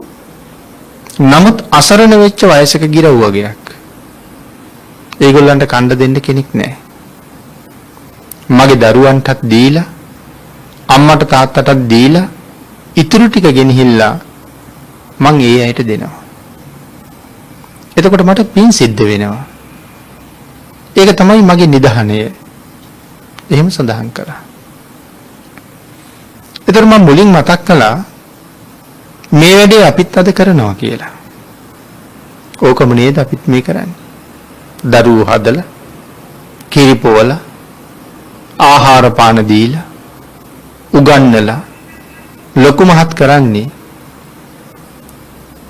නමුත් අසරණ වෙච්ච වයසක ගිරව් වගේක්. ඒගොල්ලන්ට කණ්ඩ දෙන්න කෙනෙක් නැහැ. මගේ දරුවන්ටත් දීලා අම්මට තාත්තටත් දීලා ඉතුරු ටික ගෙනහිල්ලා මං ඒ අයට දෙනවා. එතකොට මට පින් සිද්ධ වෙනවා. ඒක තමයි මගේ නිධානය. එහෙම සඳහන් කරා. එතකොට මම මුලින් මතක් කළා මේ වැඩේ අපිත් අද කරනවා කියලා. ඕකම නේද අපිත් මේ කරන්නේ. දරුවෝ හදලා කිරිපොවලා ආහාර පාන දීලා උගන්නලා ලොකු මහත් කරන්නේ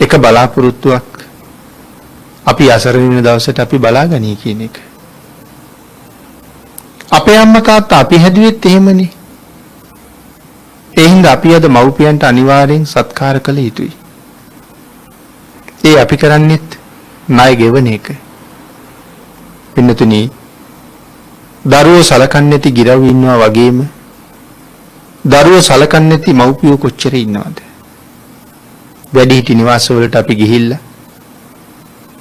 එක බලාපොරොත්තුවක් අපි අසරණ වෙන දවසට අපි බලාගනී කියන එක. අපේ අම්මා තාත්තා අපි හැදුවෙත් එහෙමනේ. ඒ හින්දා අපි අද මව්පියන්ට අනිවාර්යෙන් සත්කාර කළ යුතුයි. ඒ අපි කරන්නේත් ණය ගෙවන එක. පින්නතුනි දරුවෝ සලකන්නේ නැති ගිරව් ඉන්නවා වගේම දරුවෝ සලකන්නේ නැති මව්පියෝ කොච්චර ඉන්නවද? වැඩිහිටි නිවාස වලට අපි ගිහිල්ලා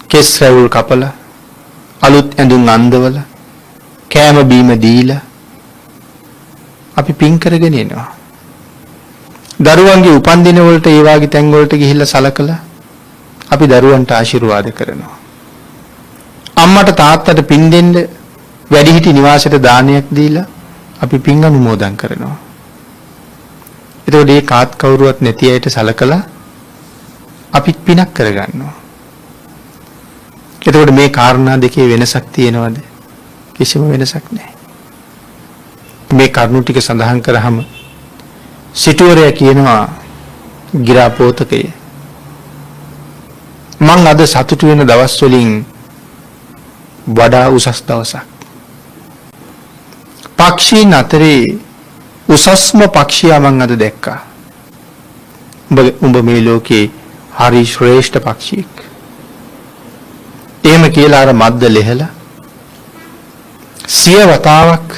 කෙස් රැවුල් කපලා අලුත් ඇඳුම් අඳවලා කෑම බීම දීලා අපි පින් කරගෙන එනවා. දරුවන්ගේ උපන්දින වලට ඒ වාගේ තැන් වලට ගිහිල්ලා සලකලා අපි දරුවන්ට ආශිර්වාද කරනවා. අම්මට තාත්තට පින් දෙන්න වැඩිහිටි නිවාසයට දානයක් දීලා අපි පින් අනුමෝදන් කරනවා. එතකොට මේ කාත් කවුරුවත් නැති අයට සලකලා අපිත් පිනක් කරගන්නවා. එතකොට මේ කාරණා දෙකේ වෙනසක් තියෙනවද? කිසිම වෙනසක් නැහැ. මේ කරුණු ටික සඳහන් කරාම සිටුවරයා කියනවා ගිරාපෝතකය මං අද සතුටු වෙන දවස් වලින් වඩා උසස් දවසක්. පක්ෂීන් අතරේ උසස්ම පක්ෂියා මං අද දැක්කා. උඹ මේ ලෝකේ හරි ශ්‍රේෂ්ඨ පක්ෂියෙක්. එහෙම කියලා අර මද්ද ලෙහලා සිය වතාවක්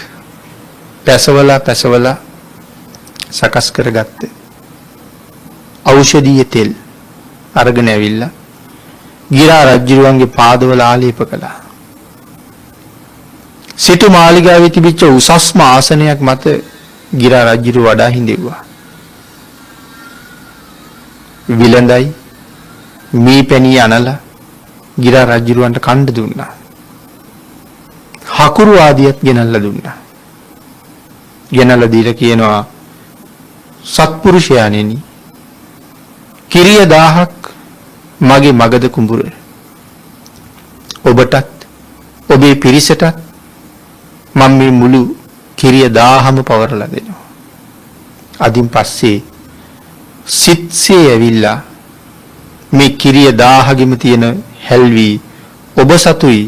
පැසවලා සකස් කරගත්තේ. ඖෂධීය තෙල් අරගෙන ඇවිල්ලා ගිරා රජුරුවන්ගේ පාදවල ආලේප කළා. සිටු මාලිගාවේ තිබිච්ච උසස්ම ආසනයක් මත ගිරා රජුරු වඩා හිඳෙව්වා. විලඳයි මේ පැණි අනලා ගිරා රජුරුවන්ට කණ්ඩ දුන්නා. හකුරු ආදියත් ගෙනල්ලා දුන්නා. ගෙනල්ලා දීලා කියනවා සත්පුරුෂයාණෙනි කිරිය 1000ක් මගේ මගද කුඹුර. ඔබටත් ඔබේ පිරිසටත් මම මේ මුළු කිරිය 1000ම පවරලා දෙනවා. අදින් පස්සේ සිත්සේ ඇවිල්ලා මේ කිරිය 1000ගෙම තියෙන හැල්වි ඔබ සතුයි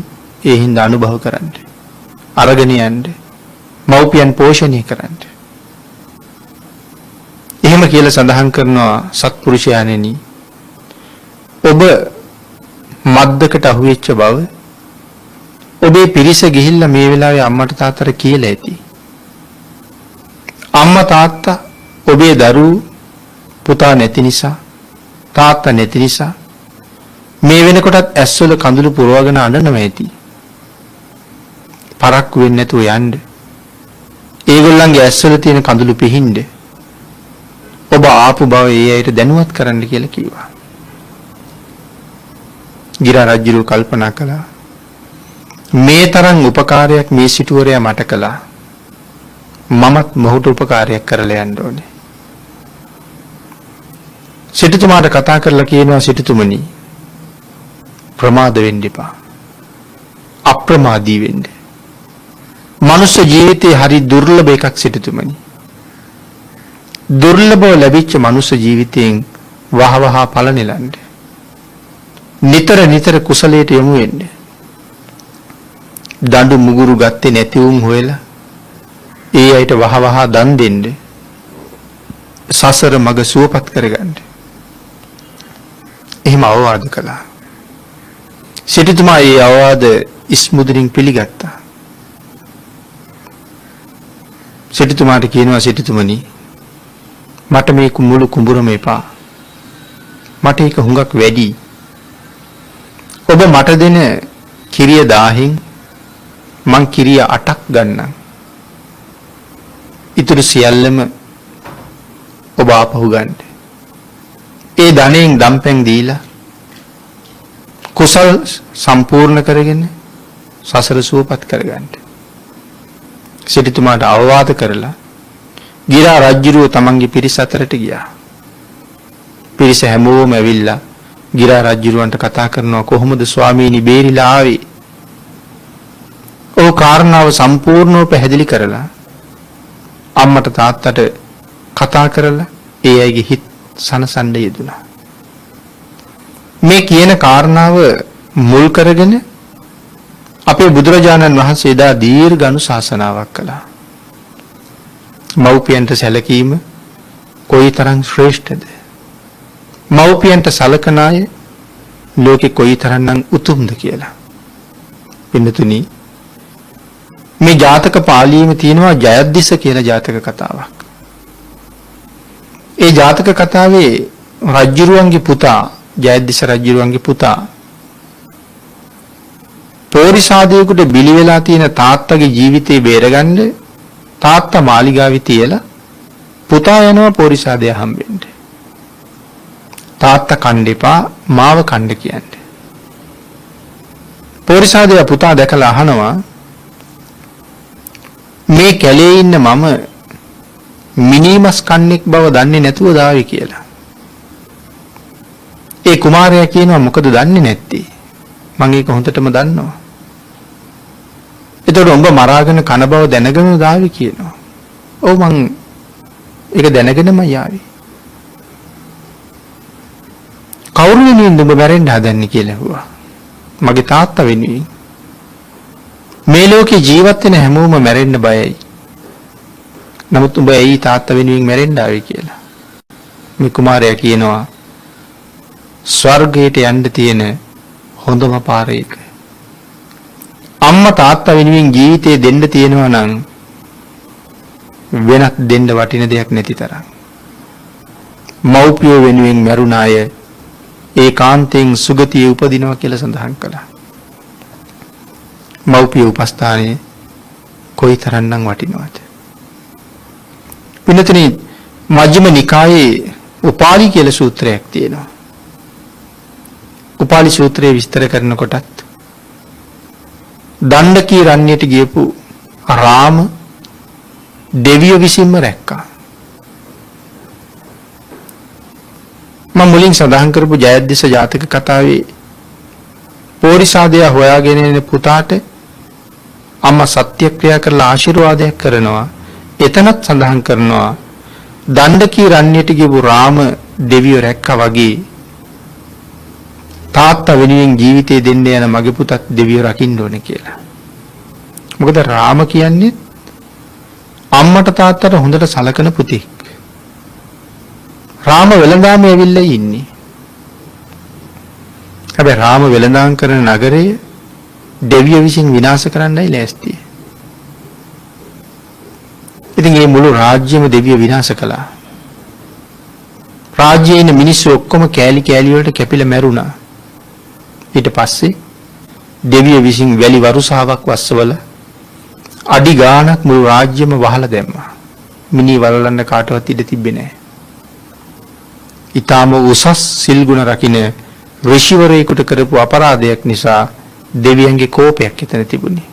ඒ හින්දා අනුභව කරන්න. අරගෙන යන්න. මව්පියන් පෝෂණය කරන්න. එහෙම කියලා සඳහන් කරනවා සත්පුරුෂයාණෙනි ඔබ මද්දකට අහුවෙච්ච බව ඔබේ පිරිස ගිහිල්ලා මේ වෙලාවේ අම්මට තාත්තට කියලා ඇති. අම්මා තාත්තා ඔබේ දරුවෝ පුතා නැති නිසා තාත්තා නැති නිසා මේ වෙනකොටත් ඇස්වල කඳුළු පුරවගෙන අඬනවා ඇති. පරක්කු වෙන්නේ නැතුව යන්න. ඒගොල්ලන්ගේ ඇස්වල තියෙන කඳුළු පිහින්ද ඔබ ආපු බව ඒ අයට දැනුවත් කරන්න කියලා කිව්වා. ගිරා රජුරු කල්පනා කළා මේ තරම් උපකාරයක් මේ සිටුවරයා මට කළා. මමත් මොහුට උපකාරයක් කරලා යන්න ඕනේ. සිටුතුමාට කතා කරලා කියනවා සිටුතුමනි ප්‍රමාද වෙන්න එපා. අප්‍රමාදී වෙන්න. මනුෂ්‍ය ජීවිතේ හරි දුර්ලභ එකක් සිටුතුමනි. දුර්ලභව ලැබිච්ච මනුෂ්‍ය ජීවිතයෙන් වහවහ ඵල නෙලන්න. නිතර නිතර කුසලයට යොමු වෙන්න. දඬු මුගුරු ගත්තේ නැති වුන් හොයලා ඒ අයට වහවහ දන් දෙන්න. සසර මඟ සුවපත් කරගන්න. එහෙම අවවාද කළා. සිටුතුමා ඒ අවවාද ඉස්මුදුරින් පිළිගත්තා. සිටුතුමාට කියනවා සිටුතුමනි මට මේ මුළු කුඹුරම එපා. මට ඒක හුඟක් වැඩි. ඔබ මට දෙන කිරිය 1000න් මං කිරිය 8ක් ගන්නම්. ඊටු සියල්ලම ඔබ ආපහු ගන්න. ඒ ධනෙන් දම්පැන් දීලා කුසල් සම්පූර්ණ කරගෙන සසර සුවපත් කරගන්න. සිටුතුමාට අවවාද කරලා ගිරා රජුරුව තමන්ගේ පිරිස අතරට ගියා. පිරිස හැමෝම ඇවිල්ලා ගිරා රජුරුවන්ට කතා කරනවා කොහොමද ස්වාමීනි බේරිලා ආවේ? ඔව් කාරණාව සම්පූර්ණව පැහැදිලි කරලා අම්මට තාත්තට කතා කරලා ඒ අයගේ හිත් සනසන්න යෙදුණා. මේ කියන කාරණාව මුල් කරගෙන අපේ බුදුරජාණන් වහන්සේ එදා දීර්ඝ අනුශාසනාවක් කළා. මව්පියන්ට සැලකීම කොයිතරම් ශ්‍රේෂ්ඨද? මව්පියන්ට සලකන අය ලෝකෙ කොයිතරම්නම් උතුම්ද කියලා. පින්නතුනි මේ ජාතක පාළියේම තියෙනවා ජයද්දිස කියලා ජාතක කතාවක්. ඒ ජාතක කතාවේ රජුරුවන්ගේ පුතා ජයද්දිස රජුරුවන්ගේ පුතා පෝරිසාදයෙකුට බිලි වෙලා තියෙන තාත්තගේ ජීවිතේ බේරගන්න තාත්තා මාලිගාවේ තියලා පුතා යනවා පෝරිසාදය හම්බෙන්න. තාත්තා කණ්ඩේපා මාව කණ්ඩ කියන්නේ. පෝරිසාදය පුතා දැකලා අහනවා මේ කැලේ ඉන්න මම මිනිමස් කන්නෙක් බව දන්නේ නැතුව දාවි කියලා. ඒ කුමාරයා කියනවා මොකද දන්නේ නැත්තේ? මම ඒක හොඳටම දන්නවා. එතකොට උඹ මරාගෙන කන බව දැනගෙන දාවි කියනවා. ඔව් මං ඒක දැනගෙනම යාවි. කවුරු වෙනුවෙන්ද උඹ මැරෙන්න හදන්නේ කියලා ඇහුවා. මගේ තාත්තා වෙනුවෙන්. මේ ලෝකේ ජීවත් වෙන හැමෝම මැරෙන්න බයයි. නමුත් උඹ ඇයි තාත්තා වෙනුවෙන් මැරෙන්න ආවේ කියලා. මේ කුමාරයා කියනවා ස්වර්ගයට යන්න තියෙන හොඳම පාර ඒක. අම්මා තාත්තා වෙනුවෙන් ජීවිතේ දෙන්න තියෙනවා නම් වෙනත් දෙන්න වටින දෙයක් නැති තරම්. මව්පියෝ වෙනුවෙන් මැරුණ අය ඒකාන්තයෙන් සුගතියේ උපදිනවා කියලා සඳහන් කළා. මව්පිය උපස්ථානයේ කොයිතරම්නම් වටිනවද? පින්නතනි මජ්ක්‍ධිම නිකායේ උපාලි කියලා සූත්‍රයක් තියෙනවා. උපාලි සූත්‍රයේ විස්තර කරනකොටත් දණ්ඩකී රණ්‍යයට ගියපු රාම දෙවියෝ විසින්ම රැක්කා. මම මුලින් සඳහන් කරපු ජයද්දිස ජාතක කතාවේ පෝරිසාදය හොයාගෙන එන පුතාට අම්මා සත්‍යක්‍රියා කරලා ආශිර්වාදයක් කරනවා. එතනත් සඳහන් කරනවා දණ්ඩකී රණ්‍යයට ගියපු රාම දෙවියෝ රැක්කා වගේ තාත්තා වෙනුවෙන් ජීවිතේ දෙන්න යන මගේ පුතත් දෙවියෝ රකින්න ඕනේ කියලා. මොකද රාම කියන්නේ අම්මට තාත්තට හොඳට සලකන පුතෙක්. රාම වෙළඳාමේ ඇවිල්ලා ඉන්නේ. හැබැයි රාම වෙළඳාම් කරන නගරය දෙවියෝ විසින් විනාශ කරන්නයි ලෑස්ති. ඉතින් මේ මුළු රාජ්‍යම දෙවියෝ විනාශ කළා. රාජ්‍යයේ ඉන්න මිනිස්සු ඔක්කොම කෑලි කෑලි වලට කැපිලා මැරුණා. ඊට පස්සේ දෙවියෝ විසින් වැලි වරුසාවක් වස්සවල අඩි ගාණක් මුළු රාජ්‍යම වහලා දැම්මා. මිනි වලලන්න කාටවත් ඉඩ තිබ්බේ නැහැ. ඊටාම උසස් සිල් ගුණ රකින්න ඍෂිවරයෙකුට කරපු අපරාධයක් නිසා දෙවියන්ගේ කෝපයක් එතන තිබුණේ.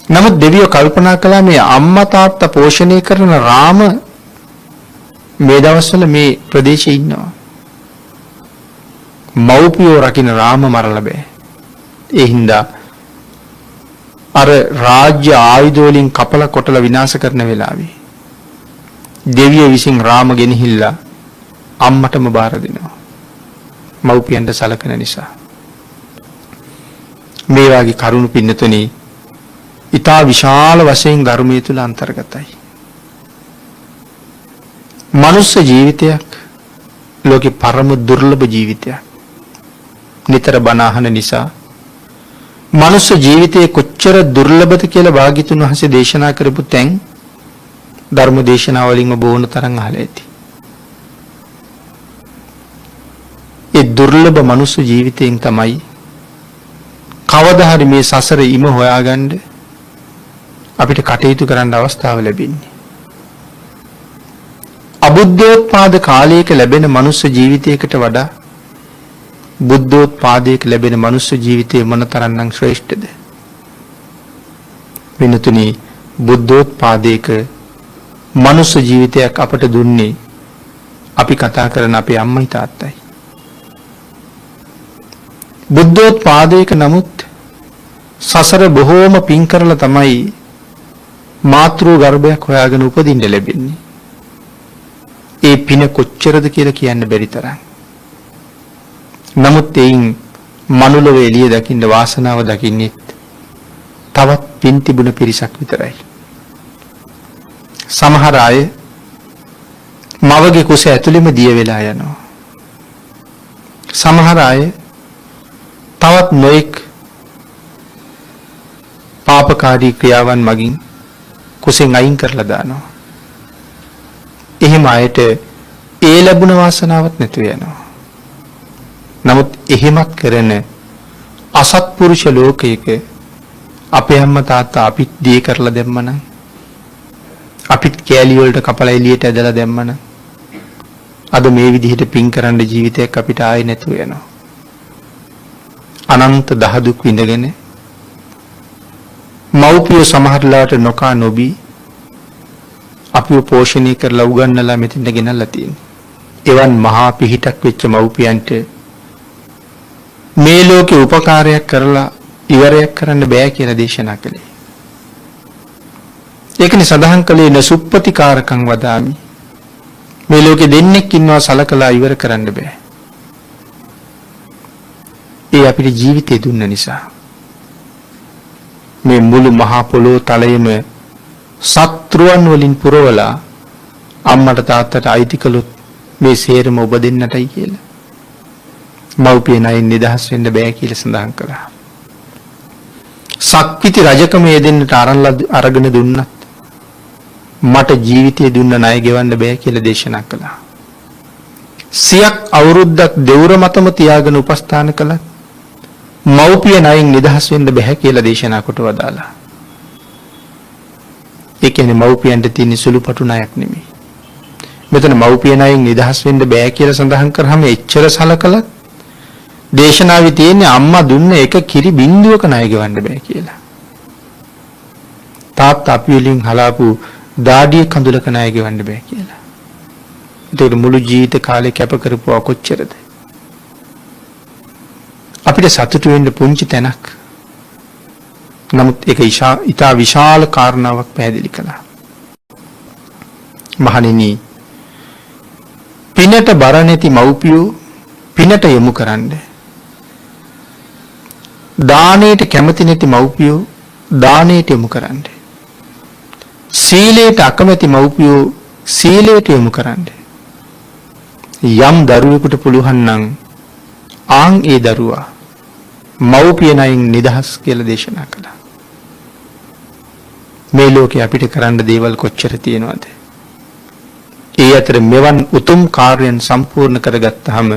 නමුත් දෙවියෝ කල්පනා කළා මේ අම්මා තාත්තා පෝෂණය කරන රාම මේ දවස්වල මේ ප්‍රදේශයේ ඉන්නවා. මව්පියෝ රකින්න රාම මරලා බෑ. ඒ හින්දා අර රාජ්‍ය ආයුධ වලින් කපලා කොටලා විනාශ කරන වෙලාවේ දෙවියෝ විසින් රාම ගෙනහිල්ලා අම්මටම බාර දෙනවා. මව්පියන්ට සලකන නිසා. මේ වගේ කරුණු පින්නතුනි ඊටා විශාල වශයෙන් ධර්මයේ තුල අන්තර්ගතයි. මනුස්ස ජීවිතයක් ලෝකේ පරම දුර්ලභ ජීවිතයක්. නිතර බණ අහන නිසා මනුස්ස ජීවිතයේ කොච්චර දුර්ලභද කියලා භාග්‍යතුන් වහන්සේ දේශනා කරපු තැන් ධර්ම දේශනා වලින්ම බොහොම තරම් අහලා ඇති. ඒ දුර්ලභ මනුස්ස ජීවිතයෙන් තමයි කවදා හරි මේ සසර ඉම හොයාගන්න අපිට කටයුතු කරන්න අවස්ථාව ලැබෙන්නේ. අබුද්ධෝත්පාද කාලයක ලැබෙන මනුස්ස ජීවිතයකට වඩා බුද්ධෝත්පාදයක ලැබෙන මනුස්ස ජීවිතය මොනතරම්නම් ශ්‍රේෂ්ඨද? වෙනතුනි බුද්ධෝත්පාදයක මනුස්ස ජීවිතයක් අපට දුන්නේ අපි කතා කරන අපේ අම්මයි තාත්තයි. බුද්ධෝත්පාදයක නමුත් සසර බොහෝම පින් කරලා තමයි මාතෘ ගර්භයක් හොයාගෙන උපදින්න ලැබෙන්නේ. ඒ පින කොච්චරද කියලා කියන්න බැරි තරම්. නමුත් එයින් මනුලව එළිය දකින්න වාසනාව දකින්නෙත් තවත් පින් තිබුණ පිරිසක් විතරයි. සමහර අය මවගේ කුස ඇතුළෙම දිය වෙලා යනවා. සමහර අය තවත් නොඑක් පාපකාරී ක්‍රියාවන් මගින් කුසෙන් අයින් කරලා දානවා. එහෙම අයට ඒ ලැබුණ වාසනාවක් නැතුව යනවා. නමුත් එහෙමත් කරන අසත්පුරුෂ ලෝකයක අපේ අම්මා තාත්තා අපිත් දී කරලා දැම්මනම් අපිත් කෑලි වලට කපලා එළියට ඇදලා දැම්මනම් අද මේ විදිහට පින් කරන්න ජීවිතයක් අපිට ආයේ නැතුව යනවා. අනන්ත දහදුක් විඳගෙන මව්පියෝ සමහරලාට නොකා නොබී අපිව පෝෂණය කරලා උගන්වලා මෙතෙන්ට ගෙනල්ලා තියෙනවා. එවන් මහා පිහිටක් වෙච්ච මව්පියන්ට මේ ලෝකේ උපකාරයක් කරලා ඉවරයක් කරන්න බෑ කියලා දේශනා කළේ. ඒකනේ සඳහන් කළේ නසුප්පතිකාරකං වදාමි. මේ ලෝකේ දෙන්නෙක් ඉන්නවා සලකලා ඉවර කරන්න බෑ. ඒ අපිට ජීවිතය දුන්න නිසා. මේ මුළු මහා පොළොව තලයේම සත්‍රුවන් වලින් පුරවලා අම්මට තාත්තට අයිති කළොත් මේ සේරම ඔබ දෙන්නටයි කියලා. මව්පිය ණයින් නිදහස් වෙන්න බෑ කියලා සඳහන් කළා. සක්විති රජකම දෙන්නට අරගෙන දුන්නත් මට ජීවිතය දුන්න ණය ගෙවන්න බෑ කියලා දේශනා කළා. සියක් අවුරුද්දක් දෙවුර මතම තියාගෙන උපස්ථාන කළත් මව්පිය ණයින් නිදහස් වෙන්න බෑ කියලා දේශනා කොට වදාලා. ඒ කියන්නේ මව්පියන්ට තියෙන සුළුපටු ණයක් නෙමෙයි. මෙතන මව්පිය ණයින් නිදහස් වෙන්න බෑ කියලා සඳහන් කරාම එච්චර සලකලත් දේශනාවේ තියෙන්නේ අම්මා දුන්න එක කිරි බින්දුවක ණය ගෙවන්න බෑ කියලා. තාත්තා අපි වලින් හලාපු දාඩිය කඳුලක ණය ගෙවන්න බෑ කියලා. ඒක මුළු ජීවිත කාලේ කැප කරපුවා කොච්චරද? අපිට සතුටු වෙන්න පුංචි තැනක්. නමුත් ඒක ඊටා විශාල කාරණාවක් පැහැදිලි කළා. මහණෙනි, පිනට බර නැති මව්පියෝ පිනට යොමු කරන්නේ. දානයට කැමති නැති මව්පියෝ දානයට යොමු කරන්නේ. සීලයට අකමැති මව්පියෝ සීලයට යොමු කරන්නේ. යම් දරුවෙකුට පුළුවන් නම් ආන් ඒ දරුවා මව්පිය ණයින් නිදහස් කියලා දේශනා කළා. මේ ලෝකේ අපිට කරන්න දේවල් කොච්චර තියෙනවද? ඒ අතර මෙවන් උතුම් කාර්යයන් සම්පූර්ණ කරගත්තාම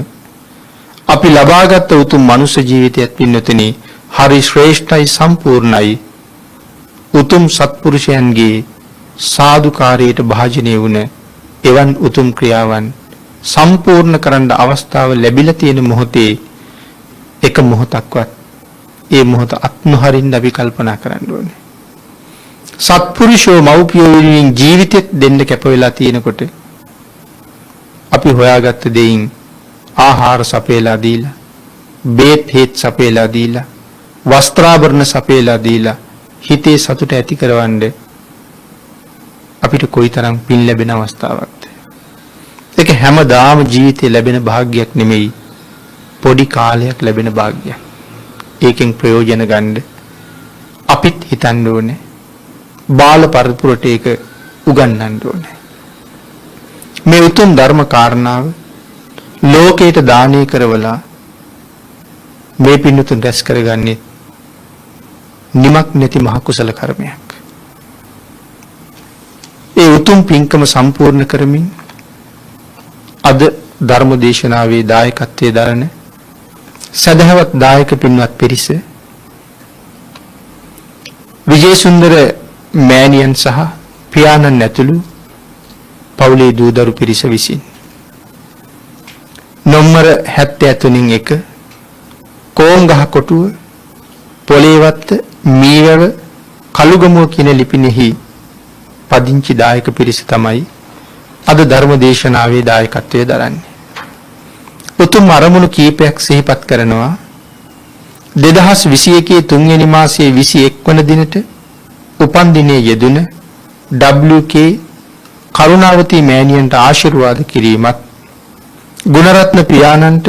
අපි ලබාගත් උතුම් මනුෂ්‍ය ජීවිතයත් පින්නතුනි හරි ශ්‍රේෂ්ඨයි, සම්පූර්ණයි. උතුම් සත්පුරුෂයන්ගේ සාදුකාරයට භාජනය වුණ එවන් උතුම් ක්‍රියාවන් සම්පූර්ණ කරන්න අවස්ථාව ලැබිලා තියෙන මොහොතේ එක මොහොතක්වත් ඒ මොහොත අත්නොහරින්න අපි කල්පනා කරන්න ඕනේ. සත්පුරුෂෝ මව්පියෝ වෙනුවෙන් ජීවිතෙත් දෙන්න කැප වෙලා තියෙනකොට අපි හොයාගත්ත දෙයින් ආහාර සපයලා දීලා බේත් හේත් සපේලා දීලා වස්ත්‍රාභරණ සපේලා දීලා හිතේ සතුට ඇති කරවන්න අපිට කොයිතරම් පින් ලැබෙන අවස්ථාවක්ද. ඒක හැමදාම ජීවිතේ ලැබෙන භාග්යක් නෙමෙයි, පොඩි කාලයක් ලැබෙන භාග්යක්. ඒකෙන් ප්‍රයෝජන ගන්න අපිත් හිතන්න ඕනේ. බාල පරපුරට ඒක උගන්වන්න ඕනේ. මේ උතුම් ධර්ම කාරණාව ලෝකයට දානය කරවලා මේ පින්තුන් රැස් කරගන්නේ නිමක් නැති මහ කුසල කර්මයක්. ඒ උතුම් පින්කම සම්පූර්ණ කරමින් අද ධර්ම දේශනාවේ දායකත්වයේ දරන සදහවත් දායක පින්වත් පිරිස විජේසුන්දර මෑණියන් සහ පියාණන් ඇතුළු පවුලේ දූදරු පිරිස විසින් නම්බර 73 කෝංගහ කොටුව පොලේවත්ත මීවැව කළුගමුව කියන ලිපිනෙහි පදිංචි දායක පිරිස තමයි අද ධර්ම දේශනාවේ දායකත්වයේ දරන්නේ. උතුම් අරමුණු කීපයක් සිහිපත් කරනවා. 2021 3 මාසයේ 21 වන දිනට උපන් දිනයේ යෙදුන WK කරුණාවති මෑණියන්ට ආශිර්වාද කිරීමත් ගුණරත්න පියාණන්ට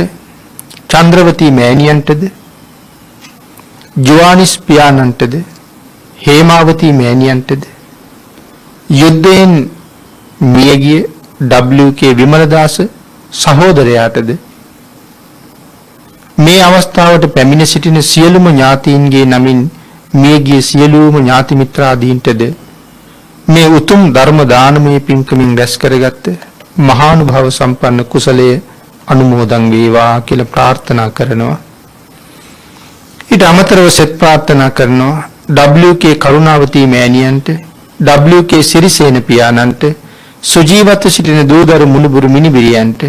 චන්ද්‍රවති මෑණියන්ටද ජුවානිස් පියාණන්ටද හේමාවති මෑණියන්ටද යුද්ධයෙන් මියගිය WK විමලදාස සහෝදරයාටද මේ අවස්ථාවට පැමිණ සිටින සියලුම ඥාතීන්ගේ නමින් මියගිය සියලුම ඥාති මිත්‍රාදීන්ටද මේ උතුම් ධර්ම දානමය පින්කමින් රැස් කරගත්ත මහානුභාව සම්පන්න කුසලයේ අනුමෝදන් වේවා කියලා ප්‍රාර්ථනා කරනවා. ඊට අමතරව සෙත් ප්‍රාර්ථනා කරනවා WK කරුණාවති මෑණියන්ට, WK සිරිසේන පියාණන්ට, සුජීවත්ව සිටින දූදරු මුණුබුරු මිනිබිරියන්ට,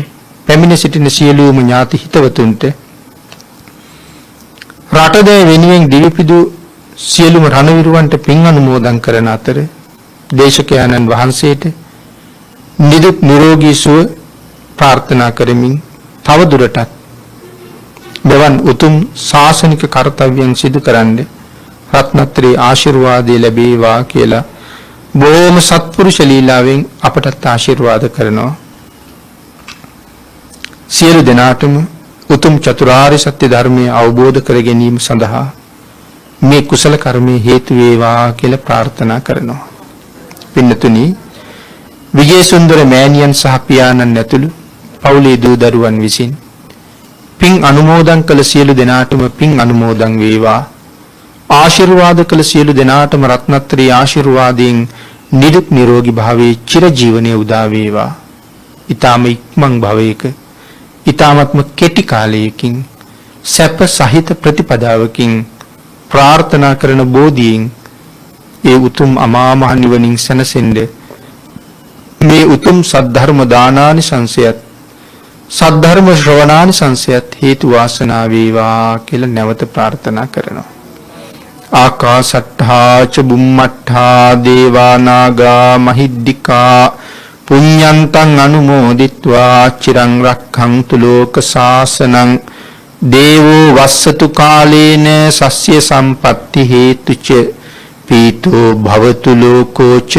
පැමිණ සිටින සියලුම ඥාති හිතවතුන්ට, රටදේ වෙනුවෙන් දිවිපිදු සියලුම රණවිරුවන්ට පින් අනුමෝදන් කරන අතර දේශකයන්න් වහන්සේට නිදුක් නිරෝගී සුව ප්‍රාර්ථනා කරමින් තව දුරටත් මෙවන් උතුම් ශාසනික කර්තව්‍යයන් සිදු කරන්නේ රත්නත්‍රී ආශිර්වාදය ලැබේවා කියලා බොහොම සත්පුරුෂ ලීලාවෙන් අපටත් ආශිර්වාද කරනවා. සියලු දෙනාටම උතුම් චතුරාර්ය සත්‍ය ධර්මය අවබෝධ කර ගැනීම සඳහා මේ කුසල කර්මයේ හේතු වේවා කියලා ප්‍රාර්ථනා කරනවා. පින්නතුනි, විජේසුන්දර මෑණියන් සහ පියාණන් ඇතුළු පවුලේ දූ දරුවන් විසින් පින් අනුමෝදන් කළ සියලු දෙනාටම පින් අනුමෝදන් වේවා. ආශිර්වාද කළ සියලු දෙනාටම රත්නත්‍රී ආශිර්වාදයෙන් නිදුක් නිරෝගී භාවයේ චිරජීවනයේ උදා වේවා. ඊ타ම ඉක්මන් භවයක ඊ타මත්ම කෙටි කාලයකින් සැප සහිත ප්‍රතිපදාවකින් ප්‍රාර්ථනා කරන බෝධියෙන් ඒ උතුම් අමා මහ නිවනින් සැනසෙන්න මේ උතුම් සද්ධර්ම දානානි සංසයත් සද්ධර්ම ශ්‍රවණානි සංසයත් හේතු වාසනා වේවා කියලා නැවත ප්‍රාර්ථනා කරනවා. ආකාශට්ඨා ච බුම්මට්ඨා දේවා නාග මහිද්దికා පුඤ්ඤන්තං අනුමෝදිත්වා චිරං රක්ඛන්තු ලෝක සාසනං දේවෝ වස්සතු කාලේන සස්්‍ය සම්පatti හේතුච පීතෝ භවතු ලෝකෝච